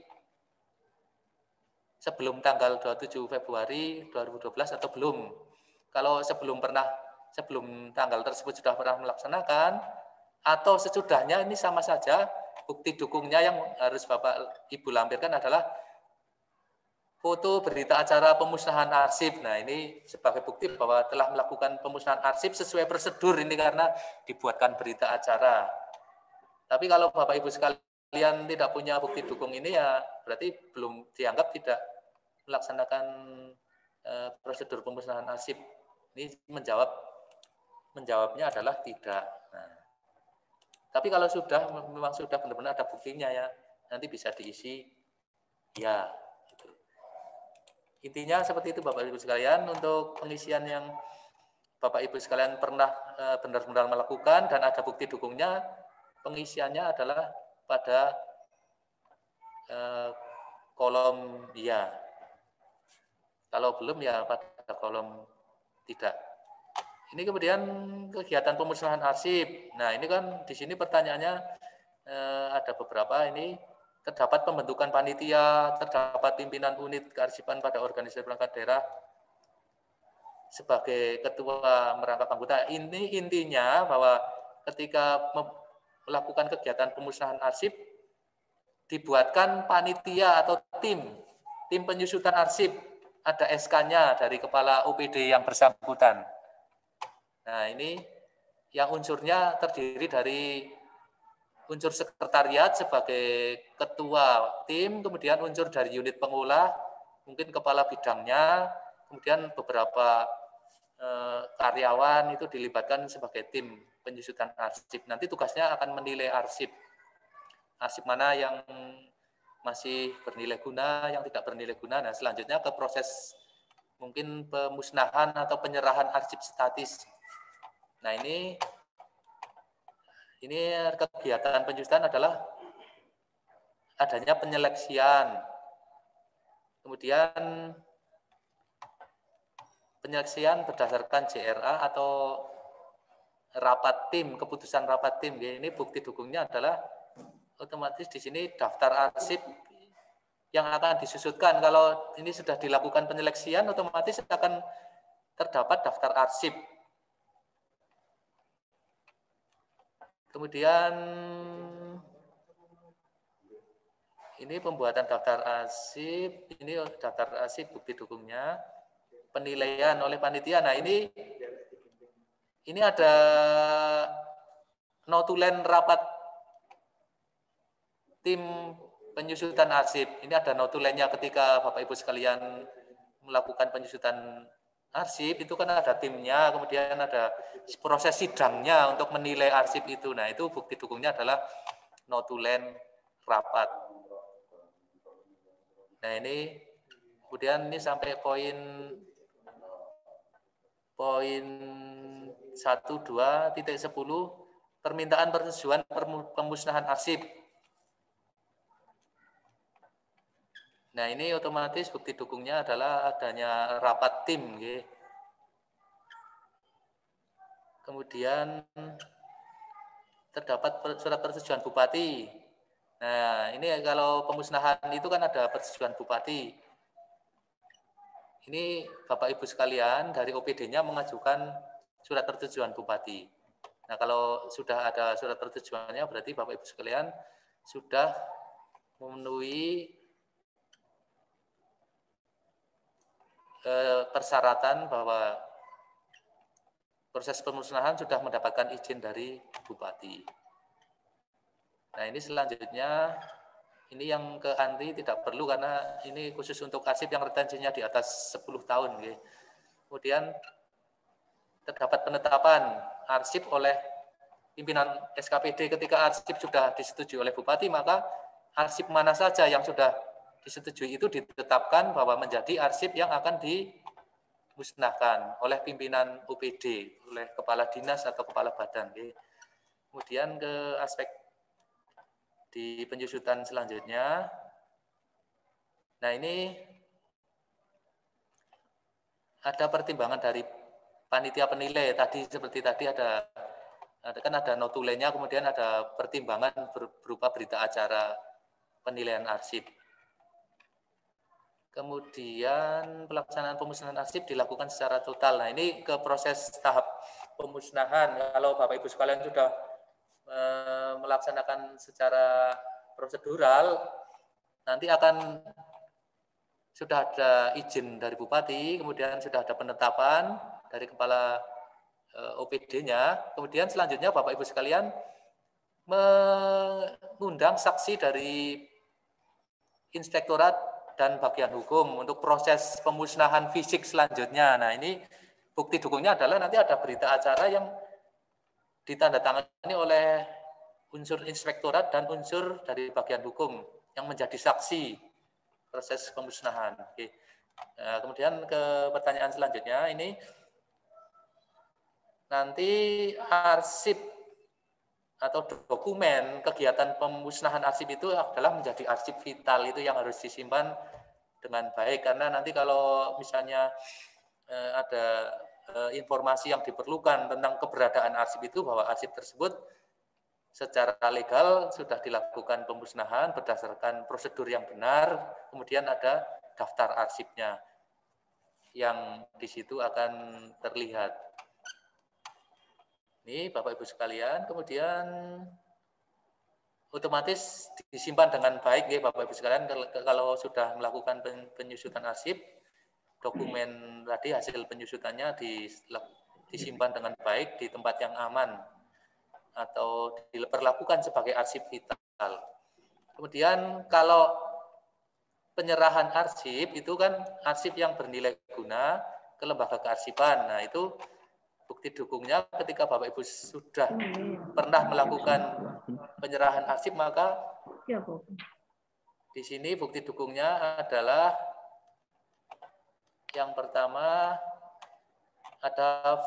sebelum tanggal 27 Februari 2012 atau belum. Kalau sebelum tanggal tersebut sudah pernah melaksanakan atau sesudahnya, ini sama saja. Bukti dukungnya yang harus Bapak Ibu lampirkan adalah foto berita acara pemusnahan arsip. Nah, ini sebagai bukti bahwa telah melakukan pemusnahan arsip sesuai prosedur ini karena dibuatkan berita acara. Tapi kalau Bapak Ibu sekalian tidak punya bukti dukung ini, ya berarti belum dianggap tidak melaksanakan prosedur pemusnahan arsip. Ini menjawabnya adalah tidak. Nah, tapi kalau memang sudah benar-benar ada buktinya ya, nanti bisa diisi ya. Intinya seperti itu Bapak Ibu sekalian. Untuk pengisian yang Bapak Ibu sekalian pernah benar-benar melakukan dan ada bukti dukungnya, pengisiannya adalah pada kolom ya. Kalau belum ya pada kolom tidak. Ini kemudian kegiatan pemusnahan arsip. Nah, ini kan di sini pertanyaannya ada beberapa ini. Terdapat pembentukan panitia, terdapat pimpinan unit kearsipan pada organisasi perangkat daerah sebagai ketua merangkap anggota. Ini intinya bahwa ketika melakukan kegiatan pemusnahan arsip, dibuatkan panitia atau tim penyusutan arsip, ada SK-nya dari kepala OPD yang bersangkutan. Nah, ini yang unsurnya terdiri dari unsur sekretariat sebagai ketua tim, kemudian unsur dari unit pengolah, mungkin kepala bidangnya, kemudian beberapa karyawan itu dilibatkan sebagai tim penyusutan arsip. Nanti tugasnya akan menilai arsip. Arsip mana yang masih bernilai guna, yang tidak bernilai guna. Nah, selanjutnya ke proses mungkin pemusnahan atau penyerahan arsip statis. Nah, ini kegiatan penyusutan adalah adanya penyeleksian. Kemudian penyeleksian berdasarkan JRA atau rapat tim, keputusan rapat tim. Ini bukti dukungnya adalah otomatis di sini daftar arsip yang akan disusutkan. Kalau ini sudah dilakukan penyeleksian, otomatis akan terdapat daftar arsip. Kemudian ini pembuatan daftar arsip, ini daftar arsip bukti dukungnya, penilaian oleh panitia. Nah, ini ada notulen rapat tim penyusutan arsip. Ini ada notulennya ketika Bapak Ibu sekalian melakukan penyusutan arsip, itu kan ada timnya, kemudian ada proses sidangnya untuk menilai arsip itu. Nah, itu bukti dukungnya adalah notulen rapat. Nah, ini kemudian ini sampai poin 1.2.10 permintaan persetujuan pemusnahan arsip. Nah, ini otomatis bukti dukungnya adalah adanya rapat tim. Kemudian terdapat surat persetujuan bupati. Nah, ini kalau pemusnahan itu kan ada persetujuan bupati. Ini Bapak Ibu sekalian dari OPD-nya mengajukan surat persetujuan bupati. Nah, kalau sudah ada surat persetujuannya berarti Bapak Ibu sekalian sudah memenuhi persyaratan bahwa proses pemusnahan sudah mendapatkan izin dari bupati. Nah, ini selanjutnya, ini yang ke anti tidak perlu karena ini khusus untuk arsip yang retensinya di atas 10 tahun. Kemudian terdapat penetapan arsip oleh pimpinan SKPD. Ketika arsip sudah disetujui oleh bupati, maka arsip mana saja yang sudah disetujui itu ditetapkan bahwa menjadi arsip yang akan dimusnahkan oleh pimpinan OPD, oleh kepala dinas atau kepala badan. Kemudian ke aspek di penyusutan selanjutnya. Nah, ini ada pertimbangan dari panitia penilai. Tadi seperti tadi ada notulennya, kemudian ada pertimbangan berupa berita acara penilaian arsip. Kemudian pelaksanaan pemusnahan arsip dilakukan secara total. Nah, ini ke proses tahap pemusnahan. Kalau Bapak Ibu sekalian sudah melaksanakan secara prosedural, nanti akan sudah ada izin dari bupati, kemudian sudah ada penetapan dari kepala OPD-nya, kemudian selanjutnya Bapak Ibu sekalian mengundang saksi dari inspektorat dan bagian hukum untuk proses pemusnahan fisik selanjutnya. Nah, ini bukti dukungnya adalah nanti ada berita acara yang ditandatangani oleh unsur inspektorat dan unsur dari bagian hukum yang menjadi saksi proses pemusnahan. Oke. Nah, kemudian ke pertanyaan selanjutnya, ini nanti arsip atau dokumen kegiatan pemusnahan arsip itu adalah menjadi arsip vital, itu yang harus disimpan dengan baik, karena nanti kalau misalnya ada informasi yang diperlukan tentang keberadaan arsip itu, bahwa arsip tersebut secara legal sudah dilakukan pemusnahan berdasarkan prosedur yang benar, kemudian ada daftar arsipnya yang di situ akan terlihat. Ini Bapak Ibu sekalian, kemudian otomatis disimpan dengan baik ya Bapak Ibu sekalian. Kalau sudah melakukan penyusutan arsip, dokumen tadi hasil penyusutannya disimpan dengan baik di tempat yang aman atau diperlakukan sebagai arsip vital. Kemudian kalau penyerahan arsip itu kan arsip yang bernilai guna ke lembaga kearsipan. Nah, itu bukti dukungnya ketika Bapak Ibu sudah pernah melakukan penyerahan arsip, maka di sini bukti dukungnya adalah yang pertama ada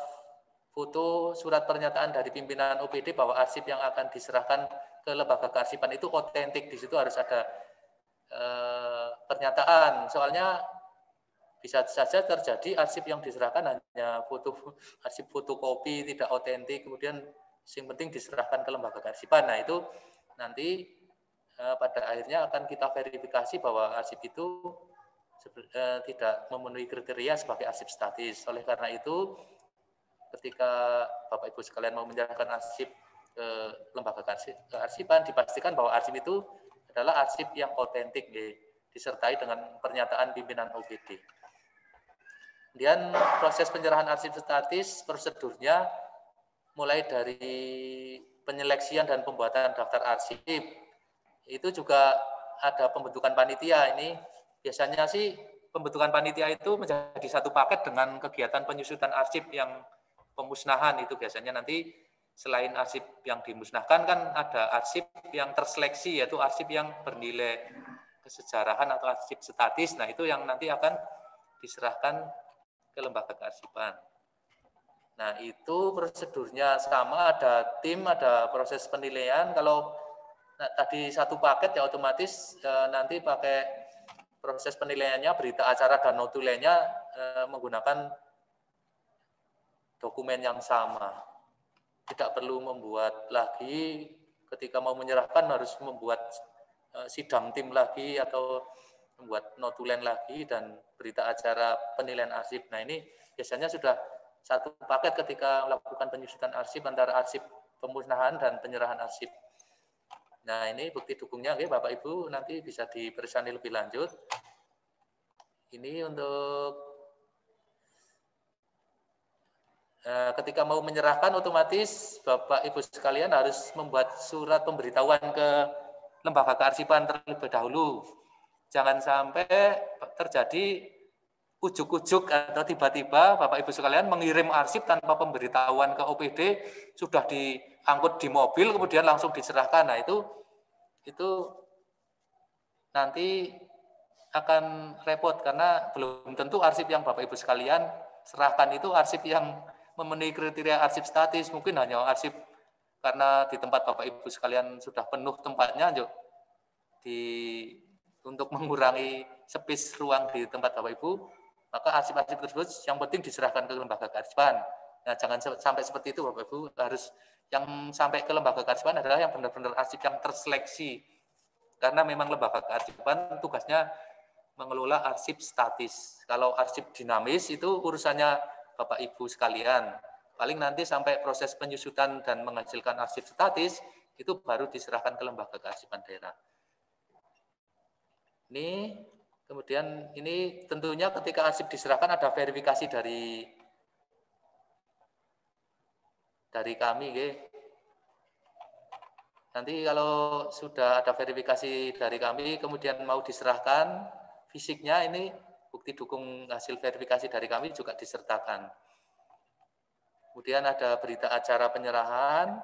foto surat pernyataan dari pimpinan OPD bahwa arsip yang akan diserahkan ke lembaga kearsipan itu otentik. Di situ harus ada pernyataan. Soalnya bisa saja terjadi arsip yang diserahkan hanya arsip fotokopi, tidak otentik, kemudian yang penting diserahkan ke lembaga kearsipan. Nah, itu nanti pada akhirnya akan kita verifikasi bahwa arsip itu tidak memenuhi kriteria sebagai arsip statis. Oleh karena itu, ketika Bapak Ibu sekalian mau menyerahkan arsip ke lembaga kearsipan, dipastikan bahwa arsip itu adalah arsip yang otentik, disertai dengan pernyataan pimpinan OPD. Kemudian proses penyerahan arsip statis, prosedurnya mulai dari penyeleksian dan pembuatan daftar arsip. Itu juga ada pembentukan panitia. Ini biasanya sih pembentukan panitia itu menjadi satu paket dengan kegiatan penyusutan arsip yang pemusnahan. Itu biasanya nanti selain arsip yang dimusnahkan kan ada arsip yang terseleksi, yaitu arsip yang bernilai kesejarahan atau arsip statis. Nah, itu yang nanti akan diserahkan ke lembaga kearsipan. Nah, itu prosedurnya sama, ada tim, ada proses penilaian. Kalau tadi satu paket ya otomatis nanti pakai proses penilaiannya, berita acara dan notulennya menggunakan dokumen yang sama. Tidak perlu membuat lagi ketika mau menyerahkan harus membuat sidang tim lagi atau membuat notulen lagi dan berita acara penilaian arsip. Nah, ini biasanya sudah satu paket ketika melakukan penyusutan arsip antara arsip pemusnahan dan penyerahan arsip. Nah, ini bukti dukungnya, oke, Bapak Ibu nanti bisa dipersani lebih lanjut. Ini untuk ketika mau menyerahkan, otomatis Bapak Ibu sekalian harus membuat surat pemberitahuan ke lembaga kearsipan terlebih dahulu. Jangan sampai terjadi ujuk-ujuk atau tiba-tiba Bapak Ibu sekalian mengirim arsip tanpa pemberitahuan ke OPD, sudah diangkut di mobil kemudian langsung diserahkan. Nah, itu nanti akan repot karena belum tentu arsip yang Bapak Ibu sekalian serahkan itu arsip yang memenuhi kriteria arsip statis. Mungkin hanya arsip karena di tempat Bapak Ibu sekalian sudah penuh tempatnya, untuk mengurangi space ruang di tempat Bapak Ibu, maka arsip-arsip tersebut yang penting diserahkan ke lembaga kearsipan. Nah, jangan sampai seperti itu Bapak Ibu, harus yang sampai ke lembaga kearsipan adalah yang benar-benar arsip yang terseleksi. Karena memang lembaga kearsipan tugasnya mengelola arsip statis. Kalau arsip dinamis itu urusannya Bapak Ibu sekalian. Paling nanti sampai proses penyusutan dan menghasilkan arsip statis itu baru diserahkan ke lembaga kearsipan daerah. Ini kemudian ini tentunya ketika arsip diserahkan ada verifikasi dari kami, Nanti kalau sudah ada verifikasi dari kami kemudian mau diserahkan fisiknya, ini bukti dukung hasil verifikasi dari kami juga disertakan. Kemudian ada berita acara penyerahan,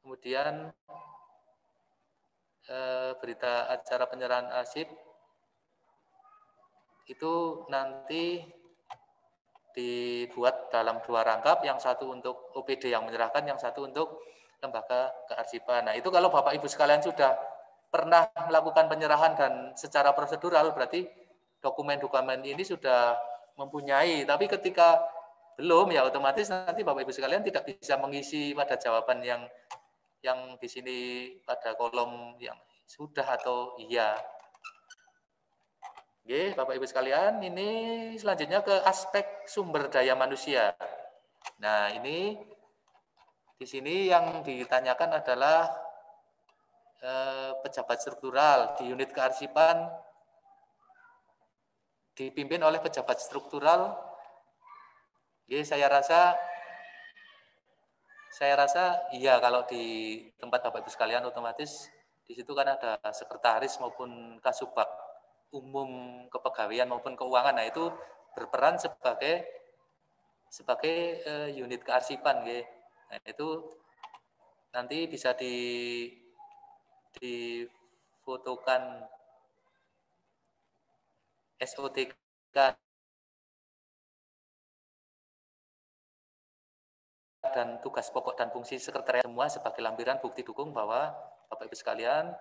kemudian berita acara penyerahan arsip itu nanti dibuat dalam 2 rangkap, yang satu untuk OPD yang menyerahkan, yang satu untuk lembaga kearsipan. Nah, itu kalau Bapak Ibu sekalian sudah pernah melakukan penyerahan dan secara prosedural, berarti dokumen-dokumen ini sudah mempunyai. Tapi ketika belum, ya otomatis nanti Bapak Ibu sekalian tidak bisa mengisi pada jawaban yang di sini pada kolom yang sudah atau iya. Oke, Bapak Ibu sekalian, ini selanjutnya ke aspek sumber daya manusia. Nah, ini di sini yang ditanyakan adalah pejabat struktural di unit kearsipan dipimpin oleh pejabat struktural. Oke, saya rasa iya, kalau di tempat Bapak Ibu sekalian otomatis di situ kan ada sekretaris maupun kasubag umum kepegawaian maupun keuangan. Nah, itu berperan sebagai unit kearsipan, nggih. Nah, itu nanti bisa difotokan SOTK dan tugas pokok dan fungsi sekretariat semua sebagai lampiran bukti dukung bahwa Bapak Ibu sekalian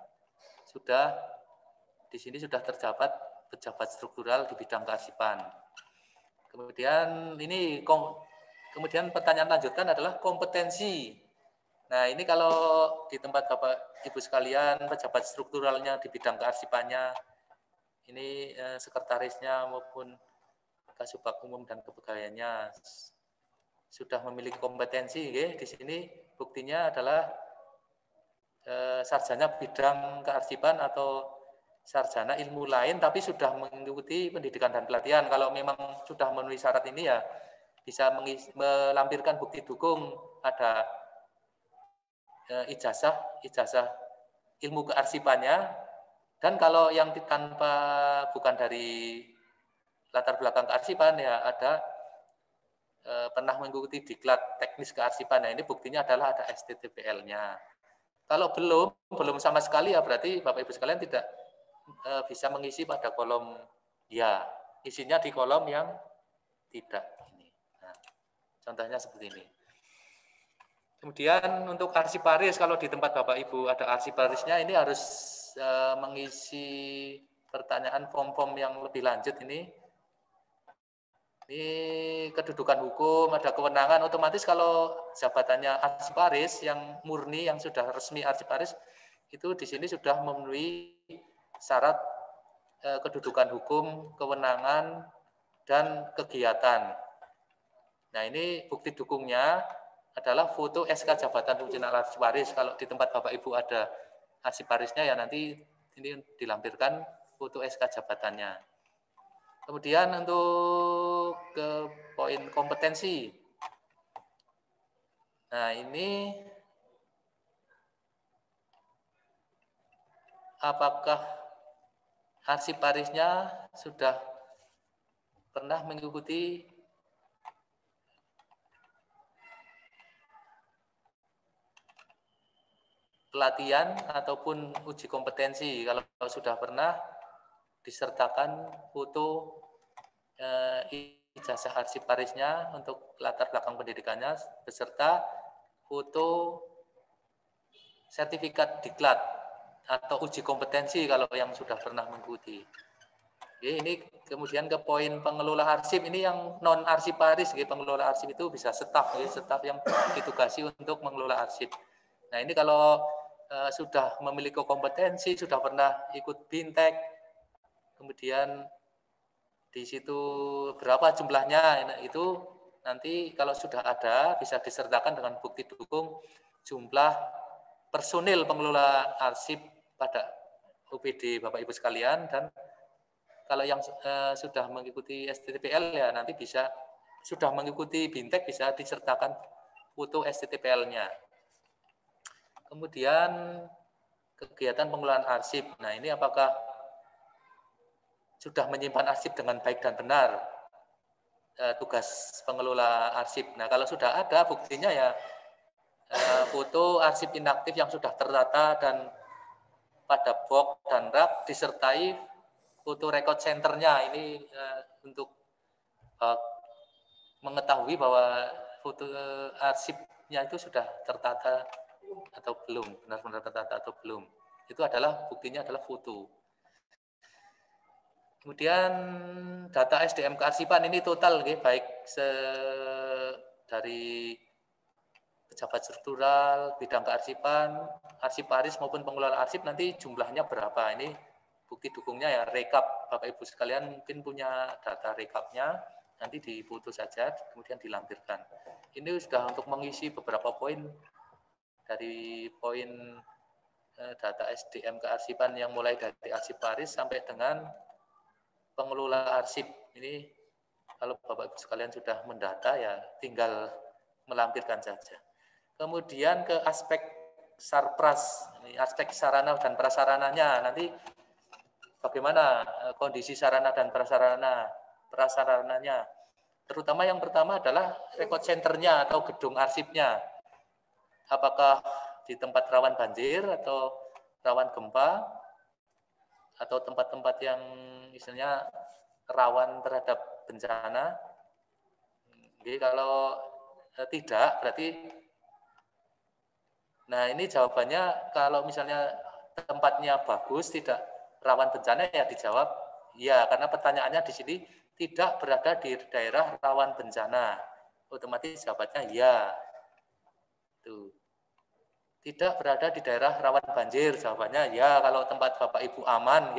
di sini sudah terdapat pejabat struktural di bidang kearsipan. Kemudian pertanyaan lanjutan adalah kompetensi. Nah, ini kalau di tempat Bapak Ibu sekalian pejabat strukturalnya di bidang kearsipannya, ini sekretarisnya maupun kasubag umum dan kepegawaiannya sudah memiliki kompetensi, di sini buktinya adalah sarjana bidang kearsipan atau sarjana ilmu lain tapi sudah mengikuti pendidikan dan pelatihan. Kalau memang sudah memenuhi syarat ini, ya bisa melampirkan bukti dukung ada ijazah ilmu kearsipannya. Dan kalau yang bukan dari latar belakang kearsipan, ya ada pernah mengikuti diklat teknis kearsipan. Nah, ini buktinya adalah ada STTPL-nya. Kalau belum sama sekali, ya berarti Bapak Ibu sekalian tidak bisa mengisi pada kolom ya, isinya di kolom yang tidak ini. Nah, contohnya seperti ini. Kemudian untuk arsiparis, kalau di tempat Bapak Ibu ada arsiparisnya, ini harus mengisi pertanyaan form-form yang lebih lanjut ini. Ini kedudukan hukum, ada kewenangan, otomatis kalau jabatannya arsiparis yang murni, yang sudah resmi arsiparis, itu di sini sudah memenuhi syarat kedudukan hukum, kewenangan, dan kegiatan. Nah, ini bukti dukungnya adalah foto SK jabatan fungsional arsiparis. Kalau di tempat Bapak Ibu ada arsiparisnya, ya nanti ini dilampirkan foto SK jabatannya. Kemudian untuk ke poin kompetensi. Nah, ini apakah arsiparisnya sudah pernah mengikuti pelatihan ataupun uji kompetensi. Kalau sudah pernah, disertakan foto ijazah arsiparisnya untuk latar belakang pendidikannya beserta foto sertifikat diklat atau uji kompetensi kalau yang sudah pernah mengikuti. Oke, ini kemudian ke poin pengelola arsip. Ini yang non arsiparis, pengelola arsip itu bisa staf yang ditugasi untuk mengelola arsip. Nah, ini kalau sudah memiliki kompetensi, sudah pernah ikut bintek, kemudian di situ berapa jumlahnya, itu nanti kalau sudah ada bisa disertakan dengan bukti dukung jumlah personil pengelola arsip pada OPD Bapak Ibu sekalian. Dan kalau yang sudah mengikuti STTPL, ya nanti bisa sudah mengikuti bintek bisa disertakan foto STTPL-nya. Kemudian kegiatan pengelolaan arsip. Nah, ini apakah sudah menyimpan arsip dengan baik dan benar, tugas pengelola arsip. Nah, kalau sudah ada buktinya, ya foto arsip inaktif yang sudah tertata dan pada box dan rak disertai foto record centernya. Ini untuk mengetahui bahwa foto arsipnya itu sudah tertata atau belum, benar-benar tertata atau belum. Itu adalah buktinya adalah foto. Kemudian data SDM kearsipan ini total, baik dari pejabat struktural, bidang kearsipan, arsiparis maupun pengelola arsip, nanti jumlahnya berapa. Ini bukti dukungnya ya, rekap. Bapak Ibu sekalian mungkin punya data rekapnya, nanti difoto saja, kemudian dilampirkan. Ini sudah untuk mengisi beberapa poin, dari poin data SDM kearsipan yang mulai dari arsiparis sampai dengan pengelola arsip. Ini kalau Bapak Ibu sekalian sudah mendata ya tinggal melampirkan saja. Kemudian ke aspek sarpras, ini aspek sarana dan prasarananya. Nanti bagaimana kondisi sarana dan prasarananya. Terutama yang pertama adalah record centernya atau gedung arsipnya. Apakah di tempat rawan banjir atau rawan gempa, atau tempat-tempat yang misalnya rawan terhadap bencana. Jadi kalau tidak, berarti, nah ini jawabannya kalau misalnya tempatnya bagus, tidak rawan bencana, ya dijawab ya, karena pertanyaannya di sini tidak berada di daerah rawan bencana. Otomatis jawabannya ya. Tuh. Tidak berada di daerah rawan banjir, jawabannya ya kalau tempat Bapak Ibu aman.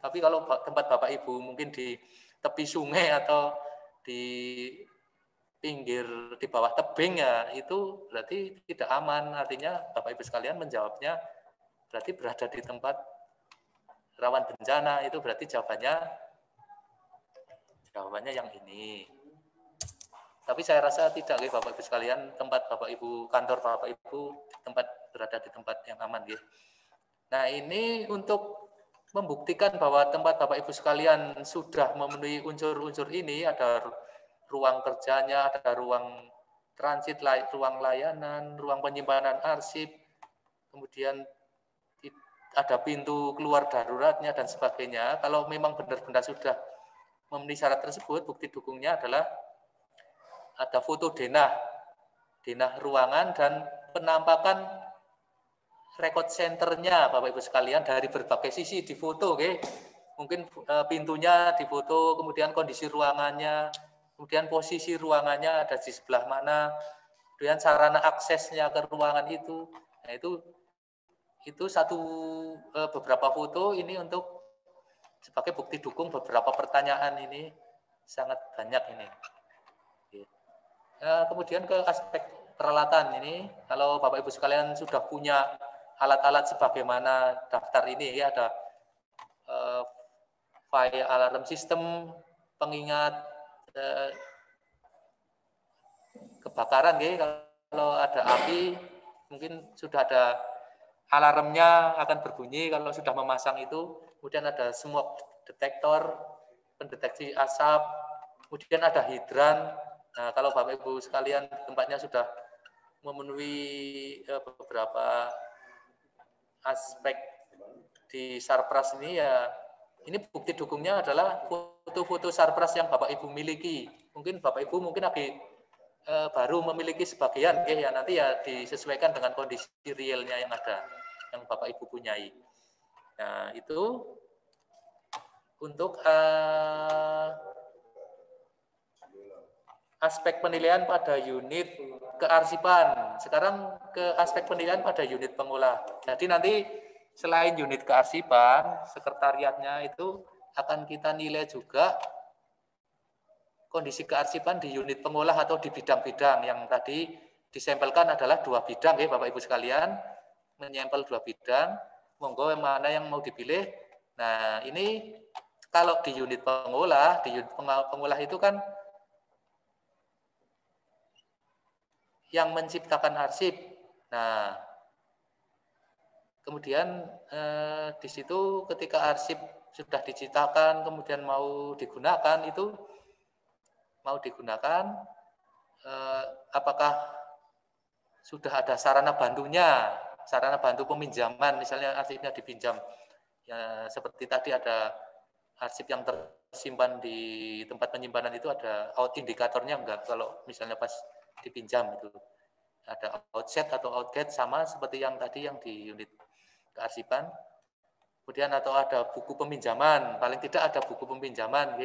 Tapi kalau tempat Bapak Ibu mungkin di tepi sungai atau di pinggir, di bawah tebing, ya itu berarti tidak aman. Artinya Bapak Ibu sekalian menjawabnya berarti berada di tempat rawan bencana, itu berarti jawabannya yang ini. Tapi saya rasa tidak, Bapak Ibu sekalian, tempat Bapak Ibu, kantor Bapak Ibu berada di tempat yang aman. Nah, ini untuk membuktikan bahwa tempat Bapak Ibu sekalian sudah memenuhi unsur-unsur ini, ada ruang kerjanya, ada ruang transit, ruang layanan, ruang penyimpanan arsip, kemudian ada pintu keluar daruratnya dan sebagainya. Kalau memang benar-benar sudah memenuhi syarat tersebut, bukti dukungnya adalah ada foto denah ruangan dan penampakan record centernya, Bapak Ibu sekalian, dari berbagai sisi difoto. Mungkin pintunya difoto, kemudian kondisi ruangannya, kemudian posisi ruangannya ada di sebelah mana, kemudian sarana aksesnya ke ruangan itu. Nah, itu beberapa foto ini untuk sebagai bukti dukung beberapa pertanyaan ini, sangat banyak ini. Kemudian ke aspek peralatan ini, kalau Bapak Ibu sekalian sudah punya alat-alat sebagaimana daftar ini, ya ada fire alarm system, pengingat kebakaran, kalau ada api mungkin sudah ada alarmnya akan berbunyi kalau sudah memasang itu. Kemudian ada smoke detector, pendeteksi asap, kemudian ada hidran. Nah, kalau Bapak Ibu sekalian tempatnya sudah memenuhi beberapa aspek di sarpras ini, ya ini bukti dukungnya adalah foto-foto sarpras yang Bapak Ibu miliki. Mungkin Bapak Ibu lagi baru memiliki sebagian, ya nanti ya disesuaikan dengan kondisi realnya yang ada, yang Bapak Ibu punyai. Nah, itu untuk aspek penilaian pada unit kearsipan. Sekarang ke aspek penilaian pada unit pengolah. Jadi nanti selain unit kearsipan, sekretariatnya itu akan kita nilai juga kondisi kearsipan di unit pengolah atau di bidang-bidang. Yang tadi disampelkan adalah 2 bidang, Bapak Ibu sekalian, menyampel 2 bidang. Monggo yang mana yang mau dipilih. Nah, ini kalau di unit pengolah, itu kan yang menciptakan arsip. Nah, kemudian di situ ketika arsip sudah diciptakan, kemudian mau digunakan, apakah sudah ada sarana bantunya, sarana bantu peminjaman, misalnya arsipnya dipinjam. Ya, seperti tadi ada arsip yang tersimpan di tempat penyimpanan itu ada out indikatornya enggak, kalau misalnya pas dipinjam itu ada outset atau outget sama seperti yang tadi yang di unit kearsipan. Kemudian atau ada buku peminjaman, paling tidak ada buku peminjaman.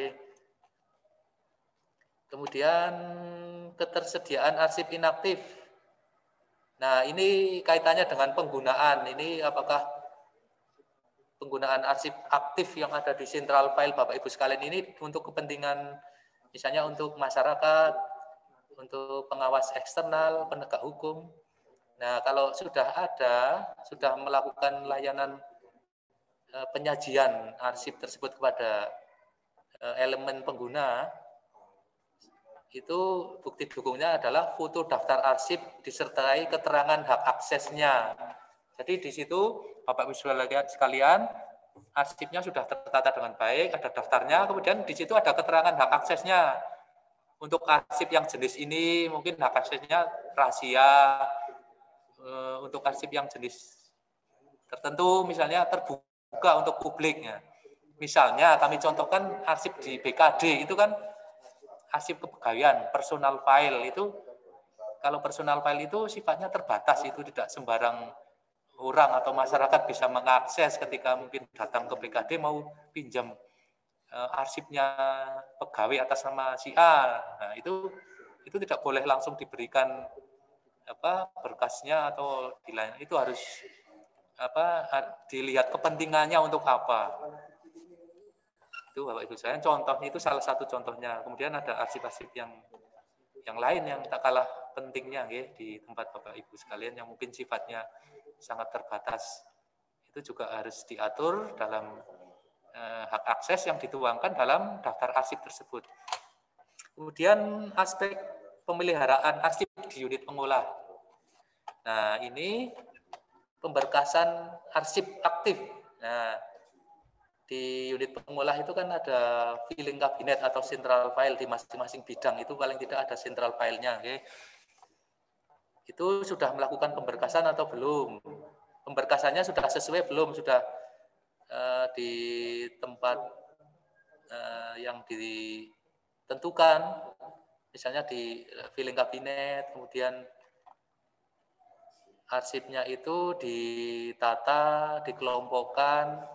Kemudian ketersediaan arsip inaktif. Nah, ini kaitannya dengan penggunaan. Ini apakah penggunaan arsip aktif yang ada di central file Bapak Ibu sekalian ini untuk kepentingan misalnya untuk masyarakat, untuk pengawas eksternal, penegak hukum. Nah, kalau sudah ada, sudah melakukan layanan penyajian arsip tersebut kepada elemen pengguna, itu bukti dukungnya adalah foto daftar arsip disertai keterangan hak aksesnya. Jadi di situ Bapak Ibu sekalian, arsipnya sudah tertata dengan baik, ada daftarnya, kemudian di situ ada keterangan hak aksesnya. Untuk arsip yang jenis ini mungkin hak aksesnya rahasia, untuk arsip yang jenis tertentu misalnya terbuka untuk publiknya. Misalnya kami contohkan arsip di BKD itu kan arsip kepegawaian, personal file itu, kalau personal file itu sifatnya terbatas, itu tidak sembarang orang atau masyarakat bisa mengakses ketika mungkin datang ke BKD mau pinjam arsipnya pegawai atas nama si A. Nah, itu tidak boleh langsung diberikan berkasnya atau itu harus dilihat kepentingannya untuk apa. Itu Bapak Ibu sekalian, contohnya itu salah satu contohnya. Kemudian ada arsip-arsip yang lain yang tak kalah pentingnya di tempat Bapak Ibu sekalian yang mungkin sifatnya sangat terbatas. Itu juga harus diatur dalam hak akses yang dituangkan dalam daftar arsip tersebut. Kemudian aspek pemeliharaan arsip di unit pengolah. Nah, ini pemberkasan arsip aktif. Nah, di unit pengolah itu kan ada filing kabinet atau central file di masing-masing bidang, itu paling tidak ada central file-nya. Itu sudah melakukan pemberkasan atau belum? Pemberkasannya sudah sesuai belum? Sudah di tempat yang ditentukan, misalnya di filing kabinet, kemudian arsipnya itu ditata, dikelompokkan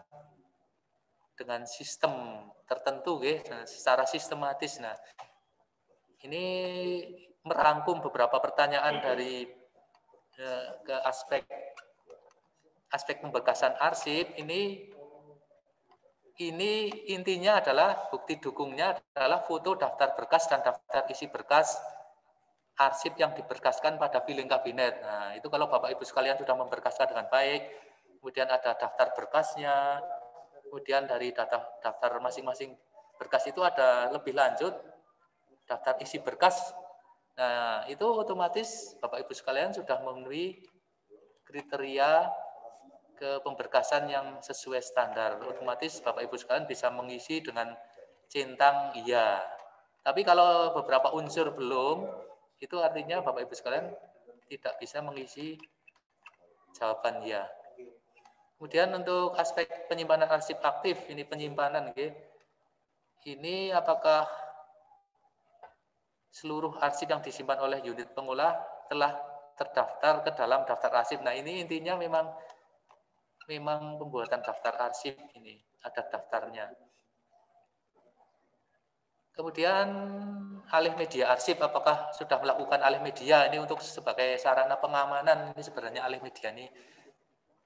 dengan sistem tertentu, secara sistematis. Nah, ini merangkum beberapa pertanyaan dari ke aspek pemberkasan arsip. Ini intinya adalah bukti dukungnya adalah foto daftar berkas dan daftar isi berkas arsip yang diberkaskan pada filing kabinet. Nah, itu kalau Bapak Ibu sekalian sudah memberkaskan dengan baik, kemudian ada daftar berkasnya, kemudian dari daftar masing-masing berkas itu ada lebih lanjut daftar isi berkas. Nah, itu otomatis Bapak Ibu sekalian sudah memenuhi kriteria ke pemberkasan yang sesuai standar. Otomatis Bapak Ibu sekalian bisa mengisi dengan centang iya. Tapi kalau beberapa unsur belum, itu artinya Bapak Ibu sekalian tidak bisa mengisi jawaban ya. Kemudian untuk aspek penyimpanan arsip aktif, ini penyimpanan, ini apakah seluruh arsip yang disimpan oleh unit pengolah telah terdaftar ke dalam daftar arsip. Nah, ini intinya memang pembuatan daftar arsip ini ada daftarnya. Kemudian alih media arsip, apakah sudah melakukan alih media? Ini untuk sebagai sarana pengamanan. Ini sebenarnya alih media ini,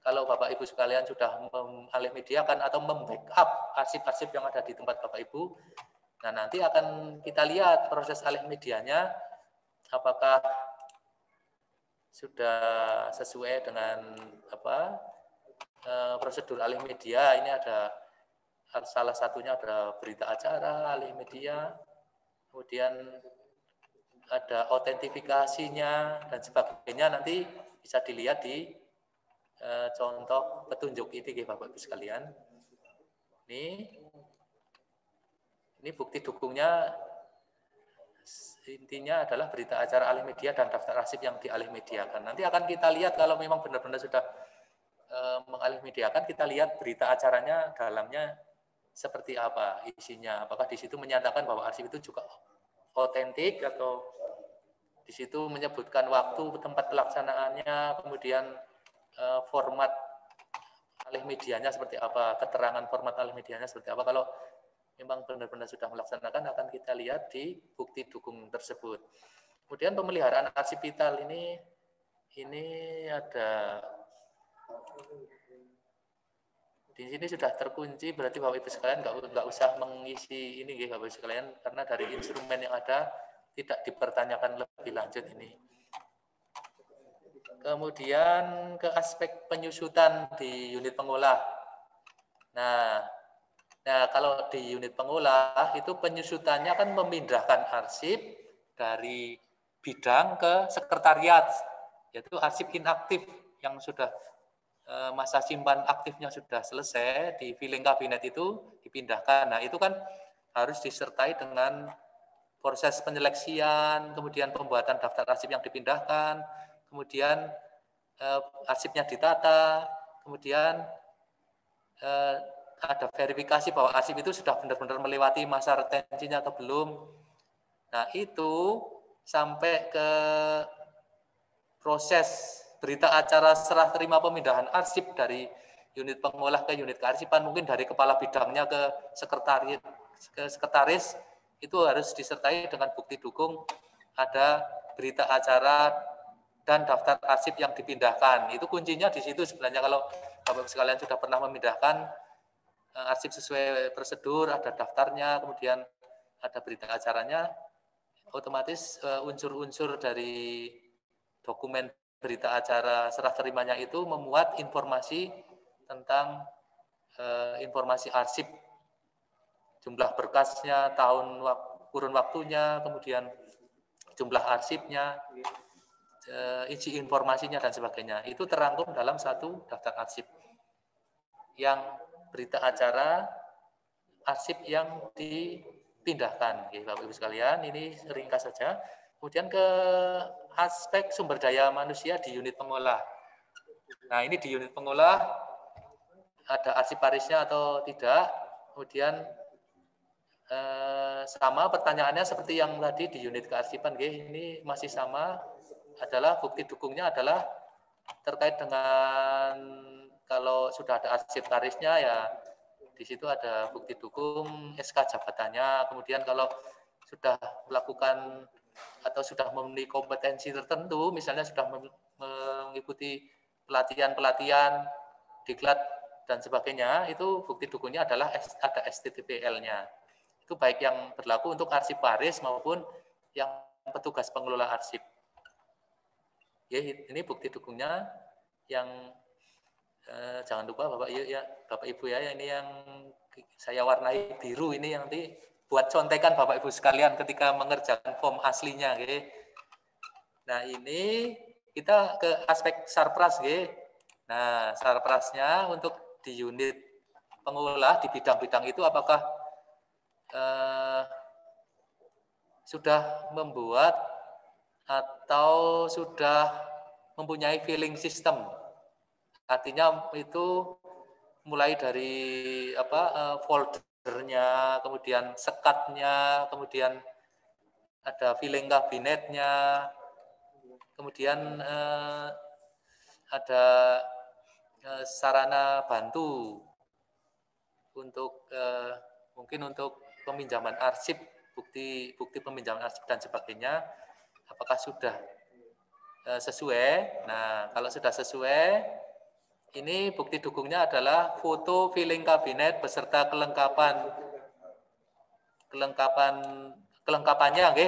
kalau Bapak Ibu sekalian sudah alih mediakan atau membackup arsip-arsip yang ada di tempat Bapak Ibu, nah nanti akan kita lihat proses alih medianya, apakah sudah sesuai dengan prosedur alih media. Ini ada salah satunya ada berita acara, alih media, kemudian ada autentifikasinya dan sebagainya. Nanti bisa dilihat di contoh petunjuk ini, Bapak Ibu sekalian. Ini bukti dukungnya, intinya adalah berita acara alih media dan daftar arsip yang dialih mediakan. Nanti akan kita lihat kalau memang benar-benar sudah mengalih mediakan, kita lihat berita acaranya dalamnya seperti apa isinya. Apakah di situ menyatakan bahwa arsip itu juga otentik, atau di situ menyebutkan waktu, tempat pelaksanaannya, kemudian format alih medianya seperti apa, keterangan format alih medianya seperti apa. Kalau memang benar-benar sudah melaksanakan, akan kita lihat di bukti dukung tersebut. Kemudian pemeliharaan arsip vital ini ada di sini sudah terkunci, berarti Bapak Ibu sekalian nggak usah mengisi ini ya Bapak Ibu sekalian, karena dari instrumen yang ada tidak dipertanyakan lebih lanjut ini. Kemudian ke aspek penyusutan di unit pengolah. Nah, kalau di unit pengolah itu penyusutannya kan memindahkan arsip dari bidang ke sekretariat, yaitu arsip inaktif yang sudah masa simpan aktifnya sudah selesai di filing kabinet itu dipindahkan. Nah, itu kan harus disertai dengan proses penyeleksian, kemudian pembuatan daftar arsip yang dipindahkan, kemudian arsipnya ditata, kemudian ada verifikasi bahwa arsip itu sudah benar-benar melewati masa retensinya atau belum. Nah, itu sampai ke proses berita acara serah terima pemindahan arsip dari unit pengolah ke unit kearsipan, mungkin dari kepala bidangnya ke sekretaris, itu harus disertai dengan bukti dukung ada berita acara dan daftar arsip yang dipindahkan. Itu kuncinya di situ sebenarnya. Kalau Bapak sekalian sudah pernah memindahkan arsip sesuai prosedur, ada daftarnya, kemudian ada berita acaranya, otomatis unsur-unsur dari dokumen berita acara serah terimanya itu memuat informasi tentang informasi arsip, jumlah berkasnya, tahun kurun waktunya, kemudian jumlah arsipnya, isi informasinya dan sebagainya. Itu terangkum dalam satu daftar arsip yang berita acara arsip yang dipindahkan. Oke, Bapak Ibu sekalian, ini ringkas saja. Kemudian ke aspek sumber daya manusia di unit pengolah. Nah, ini di unit pengolah ada arsiparisnya atau tidak. Kemudian sama pertanyaannya seperti yang tadi di unit kearsipan, ini masih sama, adalah bukti dukungnya adalah terkait dengan kalau sudah ada arsiparisnya ya di situ ada bukti dukung SK jabatannya. Kemudian kalau sudah melakukan atau sudah memenuhi kompetensi tertentu, misalnya sudah mengikuti pelatihan-pelatihan, diklat dan sebagainya, itu bukti dukungnya adalah ada STTPL-nya. Itu baik yang berlaku untuk arsiparis maupun yang petugas pengelola arsip. Ya, ini bukti dukungnya yang jangan lupa Bapak Ibu ya, ini yang saya warnai biru, ini yang nanti buat contekan Bapak Ibu sekalian ketika mengerjakan form aslinya. Nah, ini kita ke aspek sarpras. Nah, sarprasnya untuk di unit pengolah di bidang-bidang itu apakah sudah membuat atau sudah mempunyai filling system. Artinya itu mulai dari foldernya, kemudian sekatnya, kemudian ada filling kabinetnya, kemudian ada sarana bantu untuk mungkin untuk peminjaman arsip, bukti peminjaman arsip dan sebagainya, apakah sudah sesuai. Nah, kalau sudah sesuai, ini bukti dukungnya adalah foto filling kabinet beserta kelengkapannya,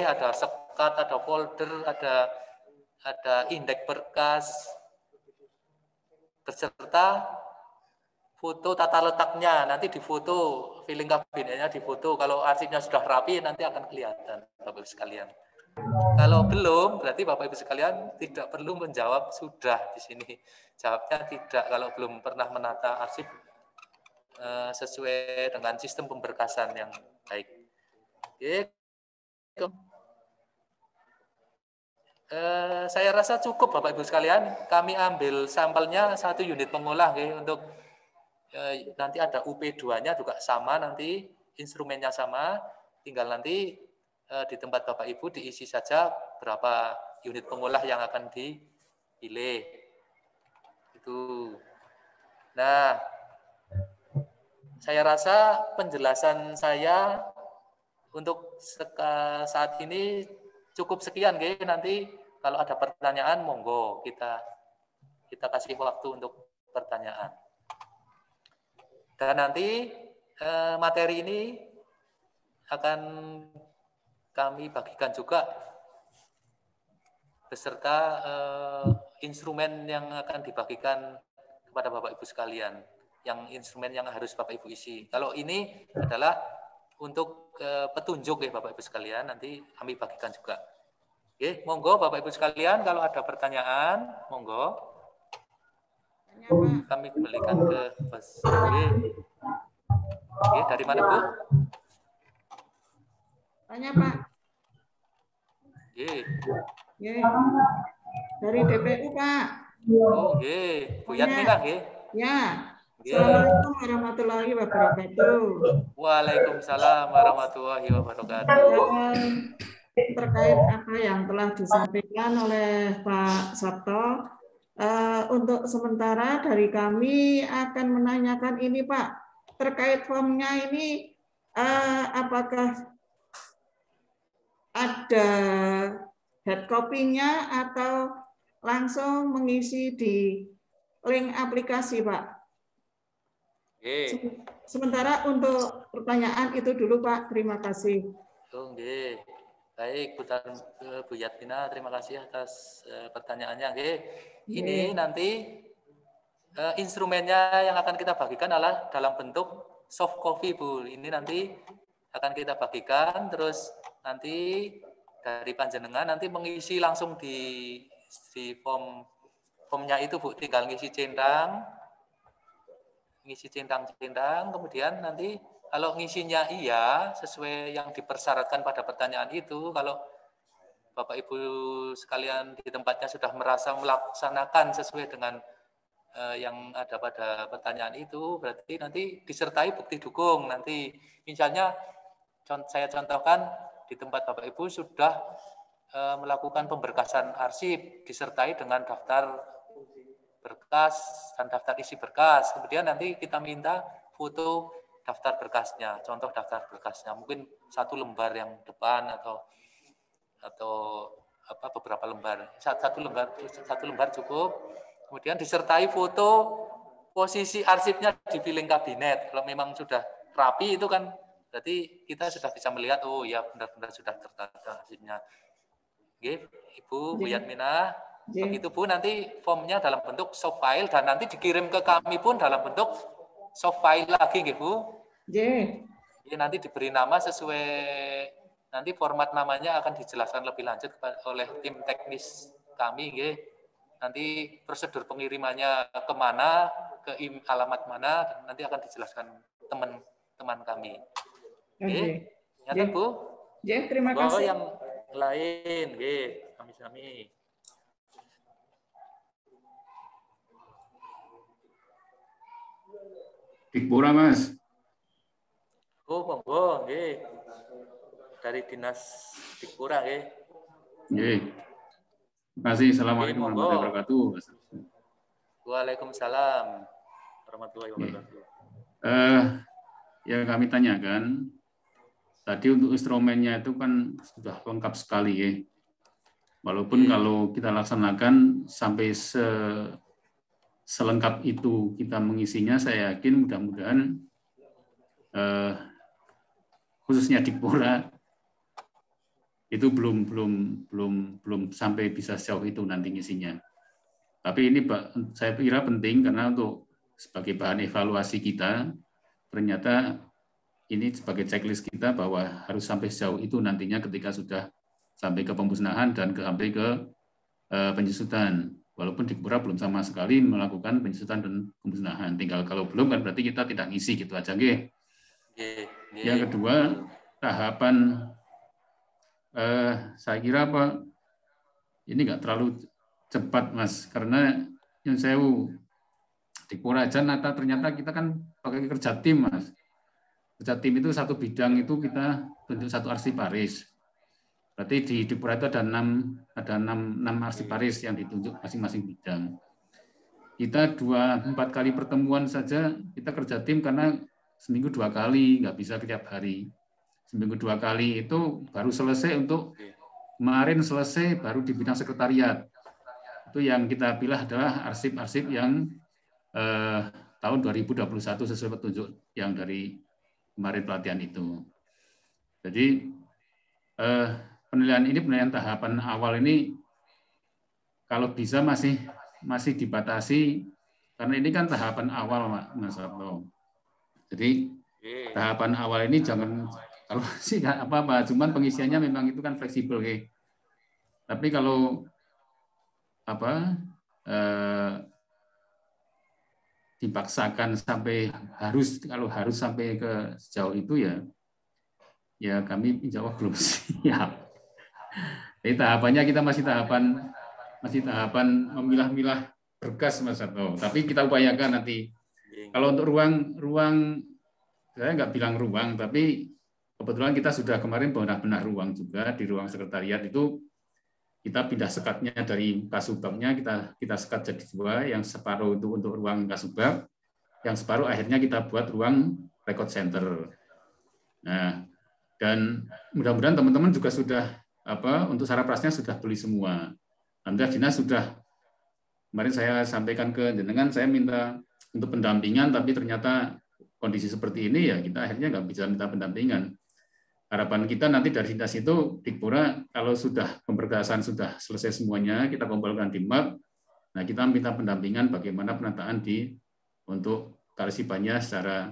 ada sekat, ada folder, ada indeks berkas, beserta foto tata letaknya. Nanti difoto filling kabinetnya, difoto. Kalau arsipnya sudah rapi nanti akan kelihatan Bapak Ibu sekalian. Kalau belum, berarti Bapak Ibu sekalian tidak perlu menjawab sudah di sini. Jawabnya tidak kalau belum pernah menata arsip sesuai dengan sistem pemberkasan yang baik. Oke. Saya rasa cukup Bapak Ibu sekalian. Kami ambil sampelnya 1 unit pengolah untuk nanti ada UP2-nya juga sama, nanti instrumennya sama, tinggal nanti di tempat Bapak Ibu diisi saja berapa unit pengolah yang akan dipilih. Itu. Nah, saya rasa penjelasan saya untuk saat ini cukup sekian, Ge. Nanti kalau ada pertanyaan, monggo kita kasih waktu untuk pertanyaan. Dan nanti materi ini akan kami bagikan juga beserta instrumen yang akan dibagikan kepada Bapak Ibu sekalian, yang instrumen yang harus Bapak Ibu isi. Kalau ini adalah untuk petunjuk ya Bapak Ibu sekalian, nanti kami bagikan juga. Oke, monggo Bapak Ibu sekalian, kalau ada pertanyaan, monggo. Kami kembalikan ke Mas. Oke, dari mana Bu? Tanya Pak. Dari DPU Pak. Oh, Bu Yatmina, Ya. Assalamualaikum warahmatullahi wabarakatuh. Waalaikumsalam warahmatullahi wabarakatuh. Terkait apa yang telah disampaikan oleh Pak Sabto, untuk sementara dari kami akan menanyakan ini Pak, terkait formnya ini apakah ada hard copy-nya atau langsung mengisi di link aplikasi Pak? Sementara untuk pertanyaan itu dulu Pak, terima kasih. Baik, Bu Yatmina, terima kasih atas pertanyaannya. Ini nanti instrumennya yang akan kita bagikan adalah dalam bentuk soft copy, Bu. Ini nanti akan kita bagikan, terus nanti dari panjenengan nanti mengisi langsung di formnya itu, Bu. Tinggal ngisi centang, kemudian nanti kalau ngisinya iya sesuai yang dipersyaratkan pada pertanyaan itu, kalau Bapak Ibu sekalian di tempatnya sudah merasa melaksanakan sesuai dengan yang ada pada pertanyaan itu, berarti nanti disertai bukti dukung. Nanti misalnya saya contohkan di tempat Bapak Ibu sudah melakukan pemberkasan arsip disertai dengan daftar berkas dan daftar isi berkas. Kemudian nanti kita minta foto daftar berkasnya, contoh daftar berkasnya, mungkin 1 lembar yang depan atau beberapa lembar. Satu lembar cukup. Kemudian disertai foto posisi arsipnya di piling kabinet. Kalau memang sudah rapi itu kan berarti kita sudah bisa melihat, oh ya benar-benar sudah tertata arsipnya. Oke, Bu Yatmina. Begitu Bu, nanti formnya dalam bentuk soft file dan nanti dikirim ke kami pun dalam bentuk soft file lagi, Bu. Jadi nanti diberi nama sesuai, nanti format namanya akan dijelaskan lebih lanjut oleh tim teknis kami. Nanti prosedur pengirimannya kemana, ke alamat mana, dan nanti akan dijelaskan teman-teman kami. Nyata Bu? Terima kasih. Yang lain, kami. Dikpura, Mas. Oh, monggo, dari Dinas Dikpura, Terima kasih. Assalamualaikum warahmatullahi wabarakatuh. Waalaikumsalam warahmatullahi wabarakatuh. Yang kami tanyakan, tadi untuk instrumennya itu kan sudah lengkap sekali, Walaupun kalau kita laksanakan sampai selengkap itu kita mengisinya, saya yakin mudah-mudahan khususnya Dikpura itu belum sampai bisa sejauh itu nanti ngisinya. Tapi ini saya kira penting karena untuk sebagai bahan evaluasi kita, ternyata ini sebagai checklist kita bahwa harus sampai sejauh itu nantinya ketika sudah sampai ke pemusnahan dan sampai ke penyusutan. Walaupun Dikpura belum sama sekali melakukan penyusutan dan pemusnahan. Tinggal kalau belum kan berarti kita tidak ngisi gitu aja, Yang kedua, tahapan saya kira ini nggak terlalu cepat, Mas, karena yang saya Dikpora aja ternyata kita kan pakai kerja tim, Mas. Kerja tim itu satu bidang itu kita bentuk satu arsiparis. Berarti di Dikpora itu ada 6 arsiparis yang ditunjuk masing-masing bidang. Kita 4 kali pertemuan saja kita kerja tim karena seminggu 2 kali, nggak bisa tiap hari. Seminggu 2 kali itu baru selesai untuk kemarin selesai baru di bidang sekretariat. Itu yang kita pilih adalah arsip-arsip yang tahun 2021 sesuai petunjuk yang dari kemarin pelatihan itu. Jadi penilaian tahapan awal ini kalau bisa masih dibatasi karena ini kan tahapan awal, Mas Sabto. Jadi tahapan awal ini jangan kalau sih nggak apa-apa, cuman pengisiannya memang itu kan fleksibel, okay. Tapi kalau dipaksakan sampai harus sampai ke sejauh itu ya kami insya Allah belum siap. Jadi tahapannya kita masih tahapan memilah-milah berkas, Mas Sabto. Tapi kita upayakan nanti. Kalau untuk ruang saya nggak bilang ruang, tapi kebetulan kita sudah kemarin benar-benar ruang juga di ruang sekretariat itu kita pindah sekatnya dari kasubagnya kita sekat jadi 2, yang separuh itu untuk ruang kasubag, yang separuh akhirnya kita buat ruang record center. Nah, dan mudah-mudahan teman-teman juga sudah untuk saraprasnya sudah beli semua. Alhamdulillah dinas sudah, kemarin saya sampaikan ke jenengan, saya minta untuk pendampingan, tapi ternyata kondisi seperti ini ya kita akhirnya nggak bisa minta pendampingan. Harapan kita nanti dari dinas itu Dikpora kalau sudah pemberkasan sudah selesai semuanya, kita kumpulkan di MAP. Nah, kita minta pendampingan bagaimana penataan untuk kearsipannya secara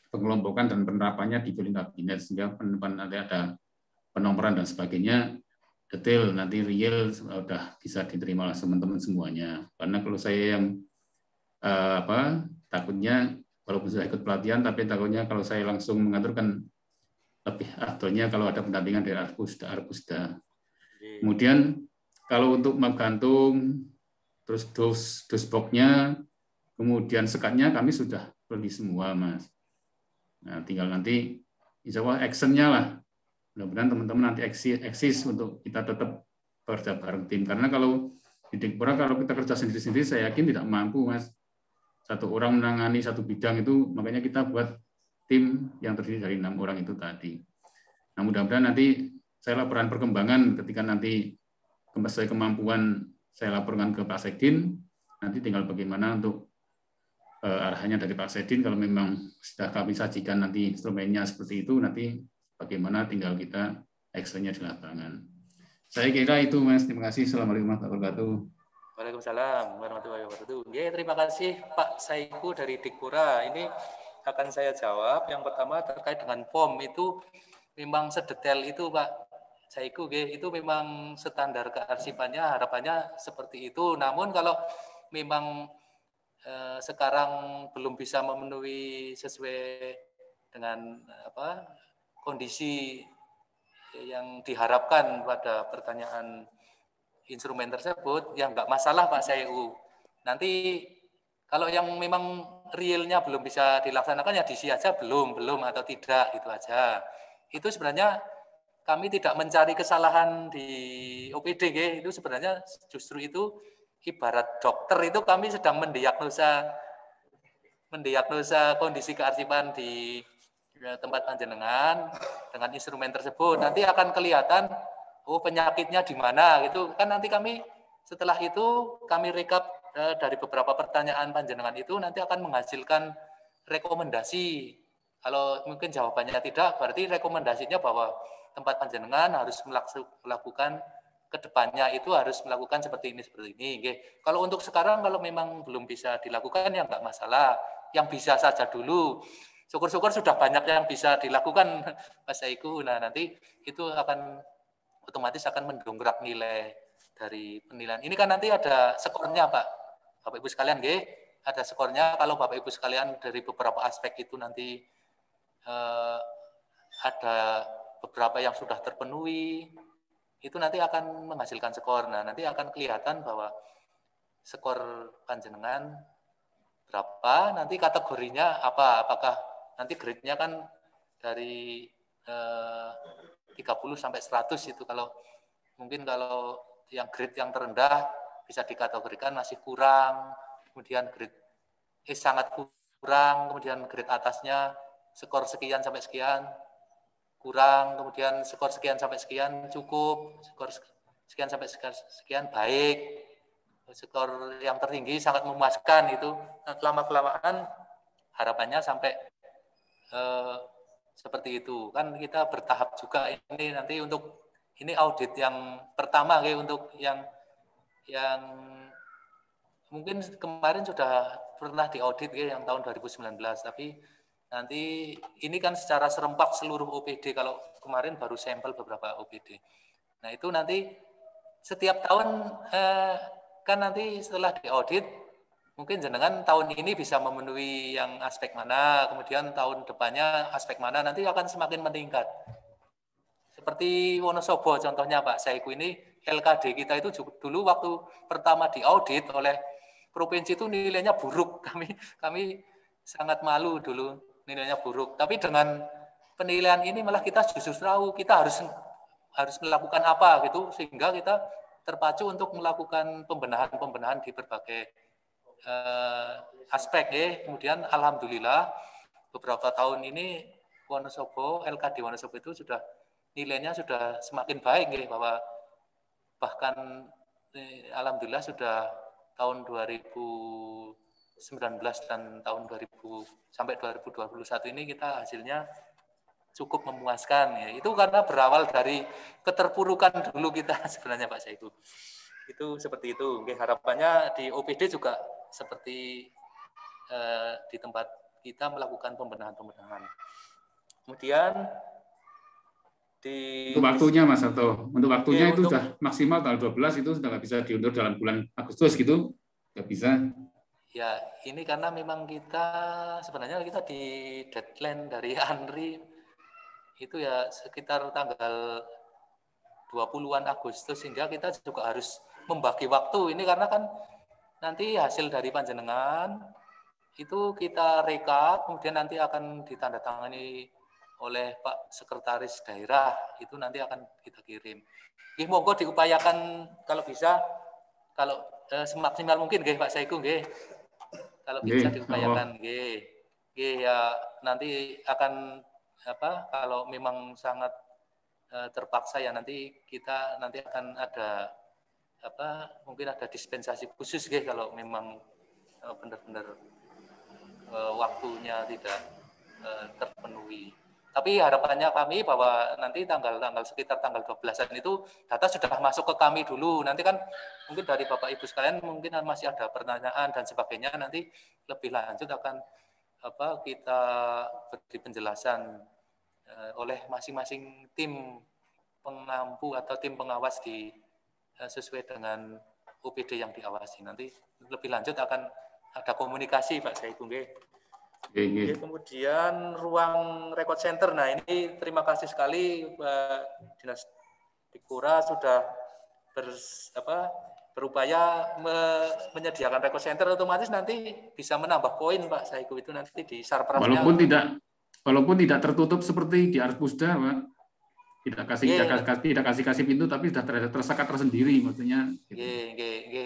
pengelompokan dan penerapannya di building kabinet sehingga nanti ada penomoran dan sebagainya detail nanti real sudah bisa diterima oleh teman-teman semuanya. Karena kalau saya yang takutnya walaupun sudah ikut pelatihan tapi takutnya kalau saya langsung mengatur kan lebih afdolnya kalau ada pendampingan dari Arbusda. Kemudian kalau untuk map gantung, terus dos boxnya, kemudian sekatnya kami sudah beli semua, Mas. Nah, tinggal nanti insya Allah actionnya lah. Mudah-mudahan teman-teman nanti eksis untuk kita tetap kerja bareng tim. Karena kalau di Dikpora kalau kita kerja sendiri-sendiri, saya yakin tidak mampu, Mas. Satu orang menangani satu bidang itu, makanya kita buat tim yang terdiri dari 6 orang itu tadi. Nah, mudah-mudahan nanti saya laporan perkembangan ketika nanti sesuai kemampuan saya laporkan ke Pak Sekdin, nanti tinggal bagaimana untuk arahannya dari Pak Sekdin, kalau memang sudah kami sajikan nanti instrumennya seperti itu, nanti bagaimana tinggal kita actionnya di lapangan. Saya kira itu, Mas. Terima kasih. Assalamualaikum warahmatullahi wabarakatuh. Waalaikumsalam warahmatullahi wabarakatuh. Ya, terima kasih Pak Saiku dari Dikpora. Ini akan saya jawab. Yang pertama terkait dengan form itu memang sedetail itu Pak Saiku, itu memang standar kearsipannya harapannya seperti itu. Namun kalau memang sekarang belum bisa memenuhi sesuai dengan kondisi yang diharapkan pada pertanyaan instrumen tersebut, ya nggak masalah Pak Saiku. Nanti kalau yang memang realnya belum bisa dilaksanakan ya diisi aja belum atau tidak, itu aja. Itu sebenarnya kami tidak mencari kesalahan di OPD, itu sebenarnya justru itu ibarat dokter itu kami sedang mendiagnosa kondisi kearsipan di tempat panjenengan dengan instrumen tersebut. Nanti akan kelihatan penyakitnya di mana gitu kan, nanti kami setelah itu kami rekap dari beberapa pertanyaan panjenengan itu nanti akan menghasilkan rekomendasi. Kalau mungkin jawabannya tidak, berarti rekomendasinya bahwa tempat panjenengan harus melakukan kedepannya itu harus melakukan seperti ini. Kalau untuk sekarang kalau memang belum bisa dilakukan ya nggak masalah, yang bisa saja dulu. Syukur-syukur sudah banyak yang bisa dilakukan Mas Saiku. Nah, nanti itu akan otomatis akan mendongkrak nilai dari penilaian. Ini kan nanti ada skornya Bapak Ibu sekalian, ada skornya. Kalau Bapak Ibu sekalian dari beberapa aspek itu nanti ada beberapa yang sudah terpenuhi, itu nanti akan menghasilkan skor. Nah, nanti akan kelihatan bahwa skor panjenengan berapa, nanti kategorinya apa, apakah nanti grade-nya kan dari 30 sampai 100 itu, kalau mungkin kalau yang grade yang terendah bisa dikategorikan masih kurang, kemudian grade sangat kurang, kemudian grade atasnya skor sekian sampai sekian kurang, kemudian skor sekian sampai sekian cukup, skor sekian sampai sekian baik, skor yang tertinggi sangat memuaskan. Itu lama-kelamaan harapannya sampai seperti itu. Kan kita bertahap juga ini nanti untuk ini audit yang pertama untuk yang mungkin kemarin sudah pernah diaudit yang tahun 2019, tapi nanti ini kan secara serempak seluruh OPD, kalau kemarin baru sampel beberapa OPD. Nah itu nanti setiap tahun kan nanti setelah diaudit, mungkin jenengan tahun ini bisa memenuhi yang aspek mana, kemudian tahun depannya aspek mana, nanti akan semakin meningkat. Seperti Wonosobo contohnya Pak Saiku ini, LKD kita itu dulu waktu pertama diaudit oleh provinsi itu nilainya buruk. Kami sangat malu dulu nilainya buruk. Tapi dengan penilaian ini malah kita justru tahu kita harus melakukan apa gitu, sehingga kita terpacu untuk melakukan pembenahan di berbagai aspek ya. Kemudian alhamdulillah beberapa tahun ini Wonosobo, LKD Wonosobo itu sudah nilainya sudah semakin baik ya, bahwa bahkan alhamdulillah sudah tahun 2019 dan tahun 2000 sampai 2021 ini kita hasilnya cukup memuaskan ya. Itu karena berawal dari keterpurukan dulu kita sebenarnya Pak Saiku. Itu seperti itu. Oke, harapannya di OPD juga seperti di tempat kita melakukan pembenahan-pembenahan. Kemudian untuk waktunya Mas Sato, untuk waktunya itu sudah maksimal tanggal 12, itu sudah nggak bisa diundur dalam bulan Agustus gitu, nggak bisa. Ya, ini karena memang kita sebenarnya kita di deadline dari ANRI itu ya sekitar tanggal 20-an Agustus, sehingga kita juga harus membagi waktu ini karena kan nanti hasil dari panjenengan itu kita rekap, kemudian nanti akan ditandatangani oleh Pak Sekretaris Daerah, itu nanti akan kita kirim. Monggo diupayakan kalau bisa, kalau semaksimal mungkin Pak Saiku kalau bisa diupayakan ya, nanti akan kalau memang sangat terpaksa ya nanti kita akan ada mungkin ada dispensasi khusus kalau memang benar-benar waktunya tidak terpenuhi. Tapi harapannya kami bahwa nanti sekitar tanggal 12-an itu data sudah masuk ke kami dulu. Nanti kan mungkin dari Bapak Ibu sekalian mungkin masih ada pertanyaan dan sebagainya, nanti lebih lanjut akan kita beri penjelasan oleh masing-masing tim pengampu atau tim pengawas sesuai dengan OPD yang diawasi. Nanti lebih lanjut akan ada komunikasi Pak Saiku. Kemudian ruang record center. Nah ini terima kasih sekali Pak Dinas Dikura sudah berupaya menyediakan record center, otomatis nanti bisa menambah poin Pak Saiku itu nanti di sarprasnya. Walaupun tidak tertutup seperti di Arspusda Pak. Tidak kasih pintu, tapi sudah tersekat tersendiri maksudnya. Gitu.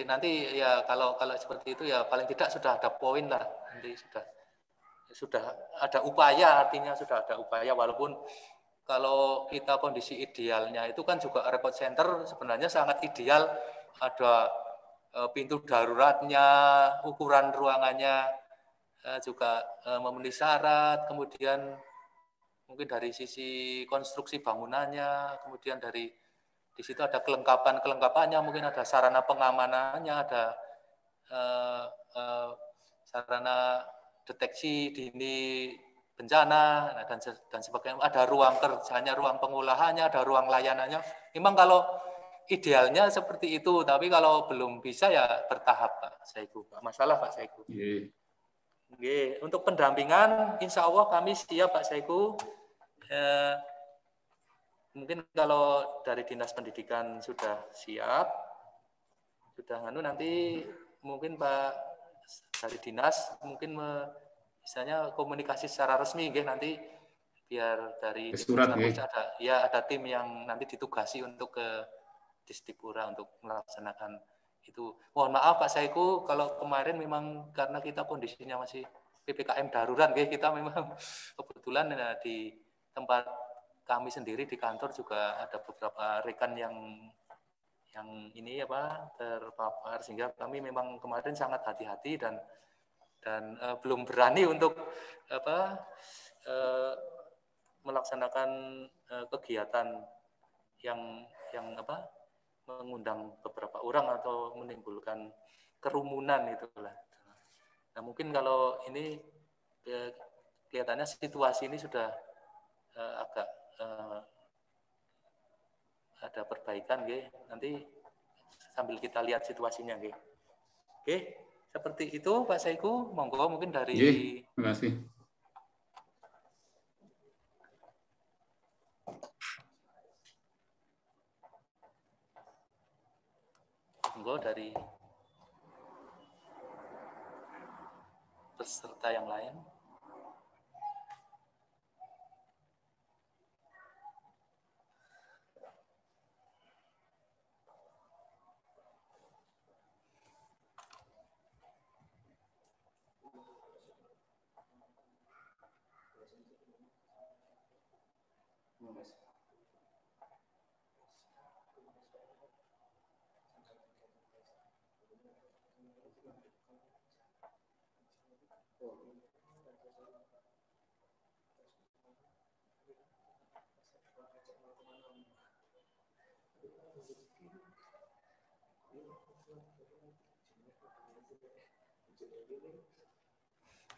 Nanti ya kalau seperti itu ya paling tidak sudah ada poin lah, nanti sudah ada upaya, artinya sudah ada upaya, walaupun kalau kita kondisi idealnya itu kan juga record center sebenarnya sangat ideal, ada pintu daruratnya, ukuran ruangannya juga memenuhi syarat, kemudian mungkin dari sisi konstruksi bangunannya, kemudian di situ ada kelengkapannya, mungkin ada sarana pengamanannya, ada sarana deteksi dini bencana dan sebagainya, ada ruang kerjanya, ruang pengolahannya, ada ruang layanannya. Memang kalau idealnya seperti itu, tapi kalau belum bisa ya bertahap Pak Saiku. Masalah Pak Saiku. Untuk pendampingan, insya Allah kami siap Pak Saiku. Mungkin kalau dari Dinas Pendidikan sudah siap, nanti mungkin Pak dari dinas mungkin misalnya komunikasi secara resmi nanti biar dari surat ada tim yang nanti ditugasi untuk ke Disdipura untuk melaksanakan itu. Mohon maaf Pak Saiku kalau kemarin memang karena kita kondisinya masih PPKM darurat kita memang kebetulan di tempat kami sendiri di kantor juga ada beberapa rekan yang ini terpapar, sehingga kami memang kemarin sangat hati-hati dan belum berani untuk melaksanakan kegiatan yang mengundang beberapa orang atau menimbulkan kerumunan itulah. Nah, mungkin kalau ini kelihatannya situasi ini sudah agak ada perbaikan, nanti sambil kita lihat situasinya, Oke, seperti itu Pak Saiku, monggo mungkin dari. Terima kasih. Monggo dari peserta yang lain.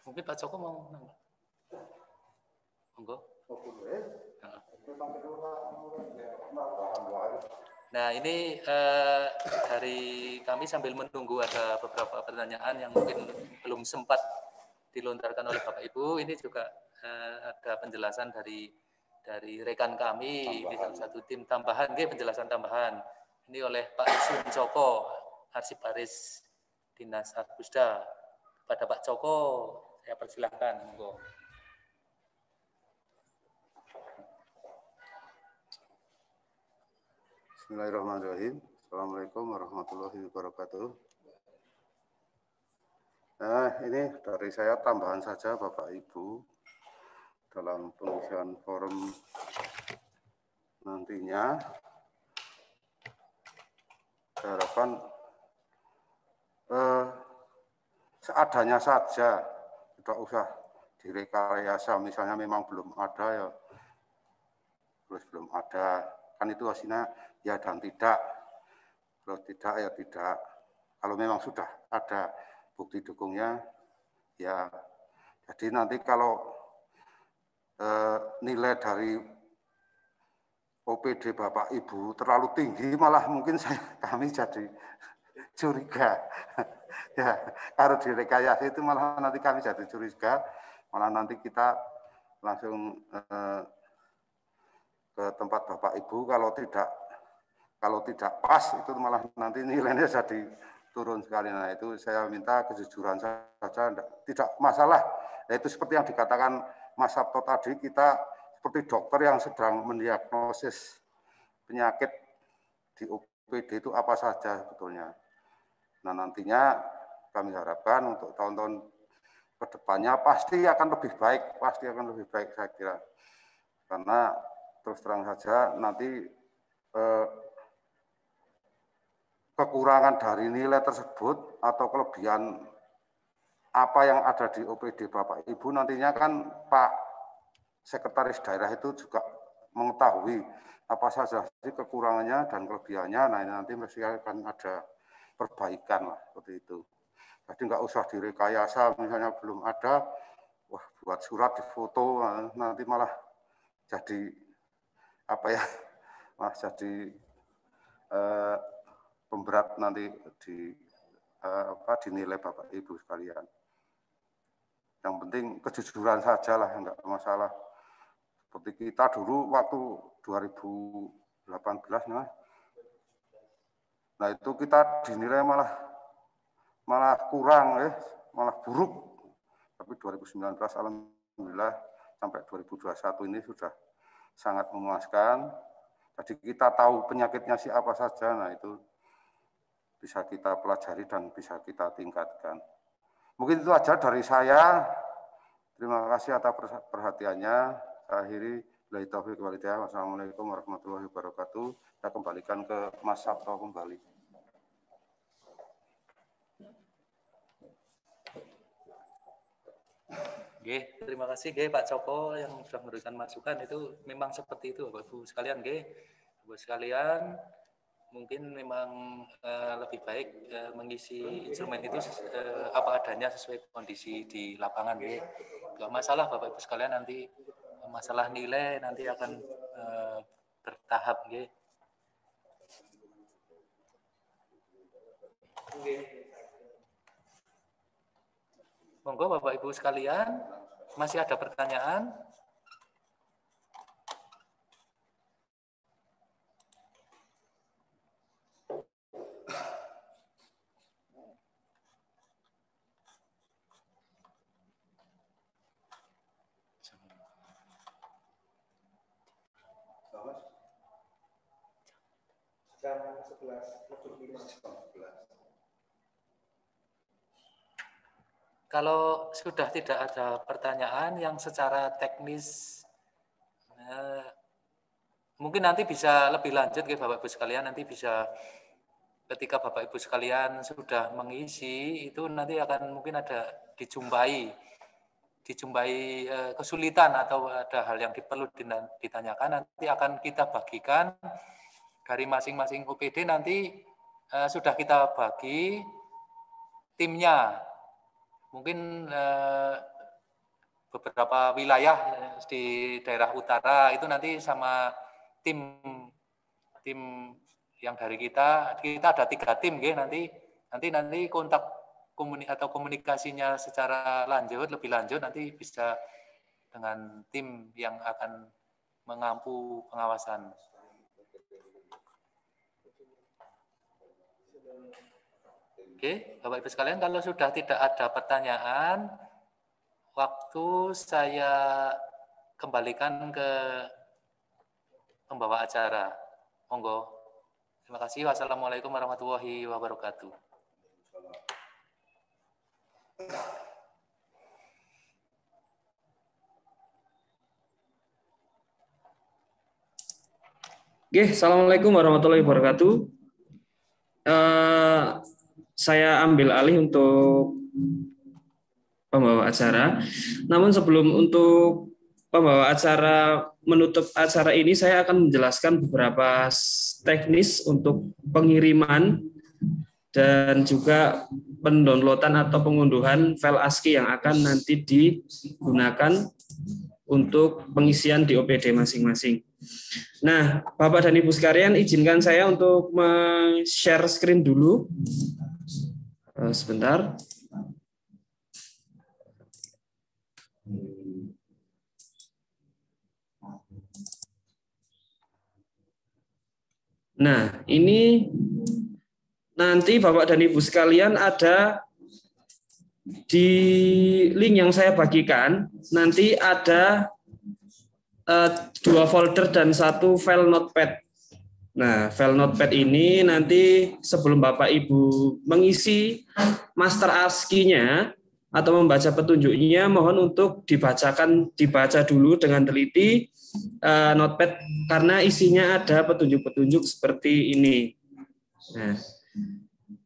Mungkin Pak Joko mau nambah. Monggo. Nah, ini dari kami sambil menunggu ada beberapa pertanyaan yang mungkin belum sempat dilontarkan oleh Bapak Ibu. Ini juga ada penjelasan dari rekan kami, ini salah satu tim tambahan, penjelasan tambahan. Ini oleh Pak Sun Joko, Arsiparis Dinas Arbusda. Kepada Pak Joko, saya persilahkan. Monggo. Bismillahirrahmanirrahim. Assalamualaikum warahmatullahi wabarakatuh. Nah, ini dari saya tambahan saja Bapak Ibu dalam pengisian forum nantinya. Saya harapkan seadanya saja, tidak usah direkayasa. Misalnya memang belum ada ya, terus belum ada, kan itu hasilnya ya dan tidak, terus tidak ya tidak. Kalau memang sudah ada bukti dukungnya, ya jadi nanti kalau nilai dari OPD Bapak Ibu terlalu tinggi, malah mungkin kami jadi curiga. Ya, kalau direkayasa itu malah nanti kami jadi curiga, malah nanti kita langsung ke tempat Bapak Ibu, kalau tidak pas itu malah nanti nilainya jadi turun sekali. Nah, itu saya minta kejujuran saja, tidak masalah. Nah, itu seperti yang dikatakan Mas Sabto tadi, kita seperti dokter yang sedang mendiagnosis penyakit di OPD itu apa saja sebetulnya. Nah, nantinya kami harapkan untuk tahun-tahun ke depannya pasti akan lebih baik, saya kira. Karena terus terang saja nanti kekurangan dari nilai tersebut atau kelebihan apa yang ada di OPD Bapak Ibu nantinya kan Pak Sekretaris Daerah itu juga mengetahui apa saja sih kekurangannya dan kelebihannya. Nah, ini nanti mesti akan ada perbaikan lah seperti itu. Jadi nggak usah direkayasa, misalnya belum ada, wah buat surat di foto, nanti malah jadi apa ya, malah jadi pemberat nanti dinilai Bapak Ibu sekalian. Yang penting kejujuran saja lah, enggak masalah. Seperti kita dulu waktu 2018, nah itu kita dinilai malah kurang, malah buruk. Tapi 2019 alhamdulillah sampai 2021 ini sudah sangat memuaskan. Jadi kita tahu penyakitnya si apa saja, nah itu bisa kita pelajari dan bisa kita tingkatkan. Mungkin itu aja dari saya. Terima kasih atas perhatiannya. Saya akhiri. Wassalamualaikum warahmatullahi wabarakatuh. Saya kembalikan ke Mas Sabto kembali. Oke, terima kasih Pak Joko yang sudah memberikan masukan. Itu memang seperti itu Bapak Ibu sekalian. Bapak sekalian, mungkin memang lebih baik mengisi instrumen itu apa adanya sesuai kondisi di lapangan. Enggak masalah Bapak Ibu sekalian, nanti masalah nilai nanti akan bertahap. Monggo Bapak Ibu sekalian, masih ada pertanyaan? Jam 11.45. Kalau sudah tidak ada pertanyaan yang secara teknis, mungkin nanti bisa lebih lanjut ya Bapak Ibu sekalian, nanti bisa ketika Bapak Ibu sekalian sudah mengisi, itu nanti akan mungkin ada dijumpai kesulitan atau ada hal yang perlu ditanyakan, nanti akan kita bagikan dari masing-masing OPD, nanti sudah kita bagi timnya. Mungkin beberapa wilayah di daerah utara itu nanti sama tim yang dari kita ada 3 tim, nanti kontak komunikasinya secara lebih lanjut nanti bisa dengan tim yang akan mengampu pengawasan. Oke, Bapak Ibu sekalian, kalau sudah tidak ada pertanyaan, waktu saya kembalikan ke pembawa acara. Monggo. Terima kasih. Wassalamualaikum warahmatullahi wabarakatuh. Oke, Assalamualaikum warahmatullahi wabarakatuh. Saya ambil alih untuk pembawa acara. Namun sebelum untuk pembawa acara menutup acara ini, saya akan menjelaskan beberapa teknis untuk pengiriman dan juga pendownloadan atau pengunduhan file ASCII yang akan nanti digunakan untuk pengisian di OPD masing-masing. Nah, Bapak dan Ibu sekalian, izinkan saya untuk share screen dulu. Sebentar. Nah, ini nanti Bapak dan Ibu sekalian ada di link yang saya bagikan, nanti ada 2 folder dan 1 file notepad. Nah, file notepad ini nanti sebelum Bapak Ibu mengisi master ASCII-nya atau membaca petunjuknya, mohon untuk dibaca dulu dengan teliti notepad karena isinya ada petunjuk-petunjuk seperti ini. Nah,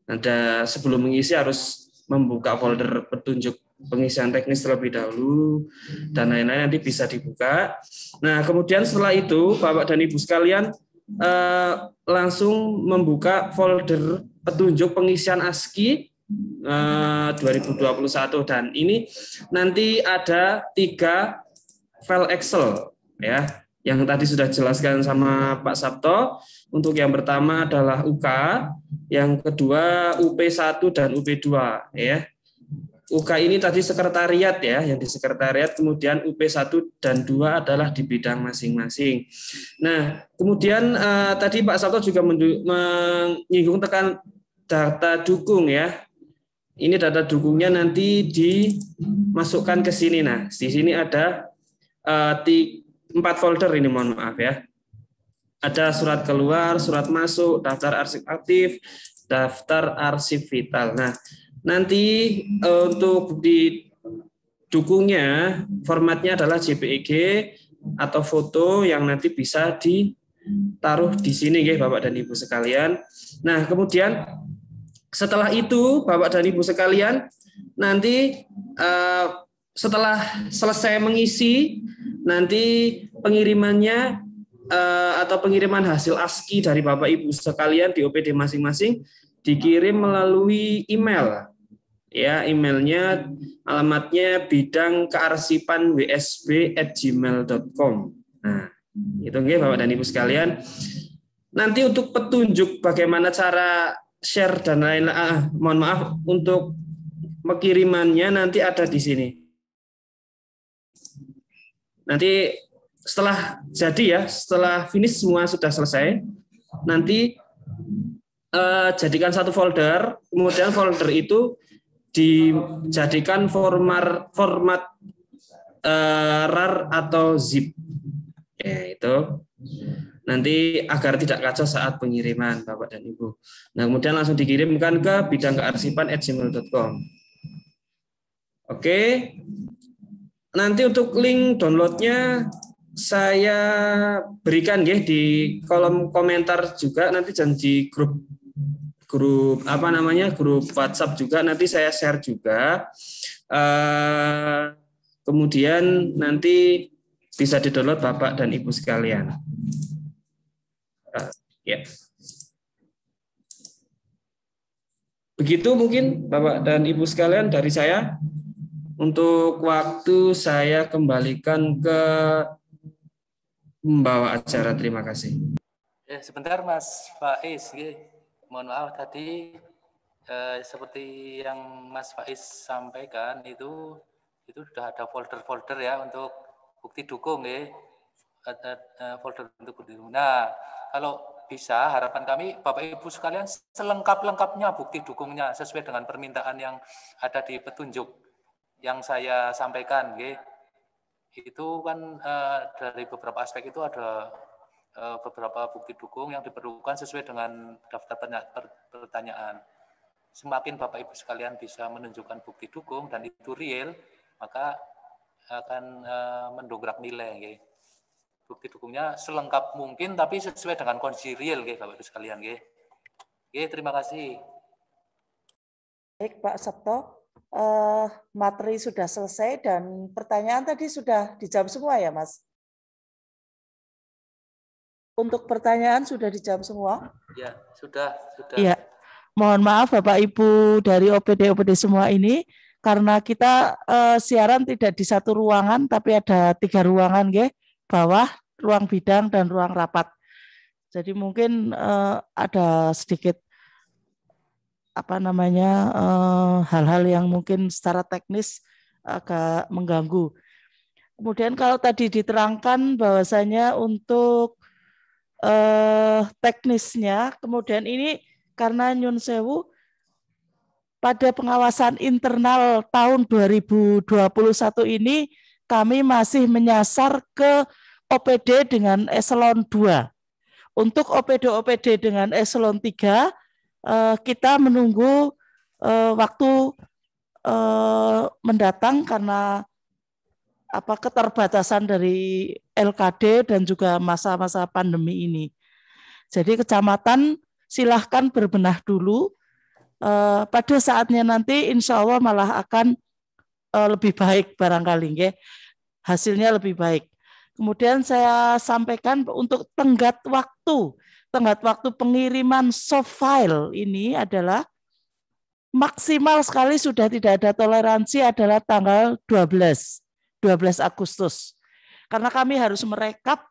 ada sebelum mengisi harus membuka folder petunjuk pengisian teknis terlebih dahulu dan lain-lain, nanti bisa dibuka. Nah, kemudian setelah itu Bapak dan Ibu sekalian langsung membuka folder petunjuk pengisian ASCII 2021, dan ini nanti ada 3 file Excel ya yang tadi sudah dijelaskan sama Pak Sabto. Untuk yang pertama adalah UK, yang kedua UP1 dan UP2 ya. UK ini tadi sekretariat ya, yang di sekretariat, kemudian UP1 dan 2 adalah di bidang masing-masing. Nah, kemudian tadi Pak Sabto juga menyinggung tekan data dukung ya. ini data dukungnya nanti dimasukkan ke sini. Nah, di sini ada 4 folder ini, mohon maaf ya. Ada surat keluar, surat masuk, daftar arsip aktif, daftar arsip vital. Nah, nanti untuk bukti dukungnya formatnya adalah JPEG atau foto yang nanti bisa ditaruh di sini ya Bapak dan Ibu sekalian. Nah, kemudian setelah itu Bapak dan Ibu sekalian nanti setelah selesai mengisi nanti pengirimannya atau pengiriman hasil ASCII dari Bapak Ibu sekalian di OPD masing-masing dikirim melalui email. Ya, emailnya alamatnya bidang kearsipan wsb@gmail.com. Nah, itu nggih Bapak dan Ibu sekalian. Nanti untuk petunjuk bagaimana cara share dan lain-lain, mohon maaf untuk pengirimannya nanti ada di sini. Nanti setelah jadi ya, setelah finish semua sudah selesai, nanti jadikan satu folder, kemudian folder itu dijadikan format RAR atau zip. Ya, itu nanti agar tidak kacau saat pengiriman Bapak dan Ibu. Nah, kemudian langsung dikirimkan ke bidang kearsipan@gmail.com. Oke. Nanti untuk link downloadnya saya berikan ya di kolom komentar juga, nanti janji grup grup WhatsApp juga nanti saya share juga. Kemudian nanti bisa di-download Bapak dan Ibu sekalian. Ya. Begitu mungkin Bapak dan Ibu sekalian dari saya. Untuk waktu saya kembalikan ke pembawa acara. Terima kasih. Sebentar Mas Faiz, mohon maaf tadi seperti yang Mas Faiz sampaikan itu sudah ada folder-folder ya untuk bukti dukung ya. Ada folder untuk bukti dukung. Nah, kalau bisa harapan kami Bapak Ibu sekalian selengkap-lengkapnya bukti dukungnya sesuai dengan permintaan yang ada di petunjuk yang saya sampaikan, itu kan dari beberapa aspek itu ada beberapa bukti dukung yang diperlukan sesuai dengan daftar pertanyaan. Semakin Bapak Ibu sekalian bisa menunjukkan bukti dukung dan itu real, maka akan mendongkrak nilai. Bukti dukungnya selengkap mungkin, tapi sesuai dengan kondisi real, Bapak Ibu sekalian. Terima kasih. Baik, Pak Sabto. Materi sudah selesai dan pertanyaan tadi sudah dijawab semua ya, Mas? Untuk pertanyaan sudah dijawab semua? Ya, sudah. Iya. Mohon maaf Bapak Ibu dari OPD semua ini, karena kita siaran tidak di satu ruangan, tapi ada 3 ruangan, bawah, ruang bidang, dan ruang rapat. Jadi mungkin ada sedikit hal-hal yang mungkin secara teknis agak mengganggu. Kemudian kalau tadi diterangkan bahwasanya untuk teknisnya, kemudian ini karena Nyun Sewu pada pengawasan internal tahun 2021 ini kami masih menyasar ke OPD dengan eselon 2. Untuk OPD dengan eselon 3 kita menunggu waktu mendatang karena keterbatasan dari LKD dan juga masa-masa pandemi ini. Jadi kecamatan silahkan berbenah dulu. Pada saatnya nanti insya Allah malah akan lebih baik barangkali, hasilnya lebih baik. Kemudian saya sampaikan untuk tenggat waktu pengiriman soft file ini adalah maksimal sekali sudah tidak ada toleransi adalah tanggal 12 Agustus. Karena kami harus merekap,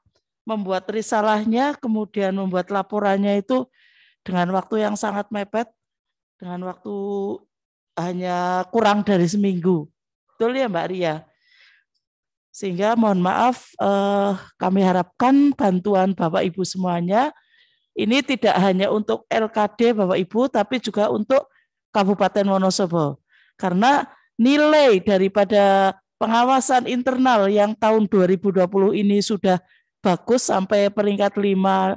membuat risalahnya, kemudian membuat laporannya itu dengan waktu yang sangat mepet, dengan waktu hanya kurang dari seminggu. Betul ya Mbak Ria? Sehingga mohon maaf, kami harapkan bantuan Bapak Ibu semuanya, ini tidak hanya untuk LKD Bapak Ibu, tapi juga untuk Kabupaten Wonosobo. Karena nilai daripada pengawasan internal yang tahun 2020 ini sudah bagus sampai peringkat 5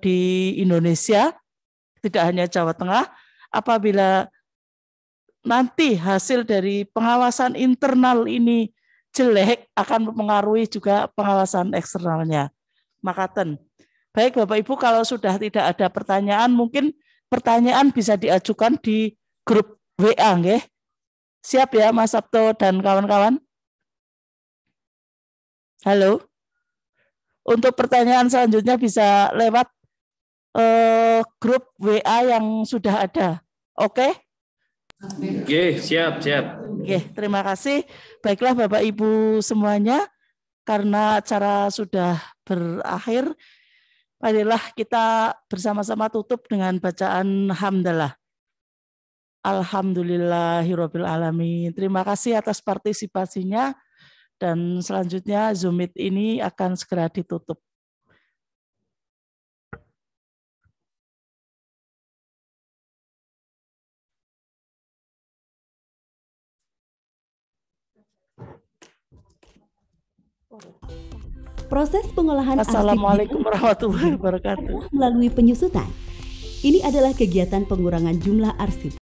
di Indonesia, tidak hanya Jawa Tengah. Apabila nanti hasil dari pengawasan internal ini jelek, akan mempengaruhi juga pengawasan eksternalnya. Makaten. Baik Bapak Ibu, kalau sudah tidak ada pertanyaan, mungkin pertanyaan bisa diajukan di grup WA, nggih. Siap ya Mas Sabto dan kawan-kawan? Halo. Untuk pertanyaan selanjutnya bisa lewat grup WA yang sudah ada. Oke? Oke, siap. Oke, terima kasih. Baiklah Bapak Ibu semuanya, karena acara sudah berakhir, marilah kita bersama-sama tutup dengan bacaan hamdalah. Alhamdulillahirabbil alamin. Terima kasih atas partisipasinya, dan selanjutnya Zoom Meet ini akan segera ditutup. Proses pengolahan Assalamualaikum warahmatullahi wabarakatuh. melalui penyusutan. Ini adalah kegiatan pengurangan jumlah arsip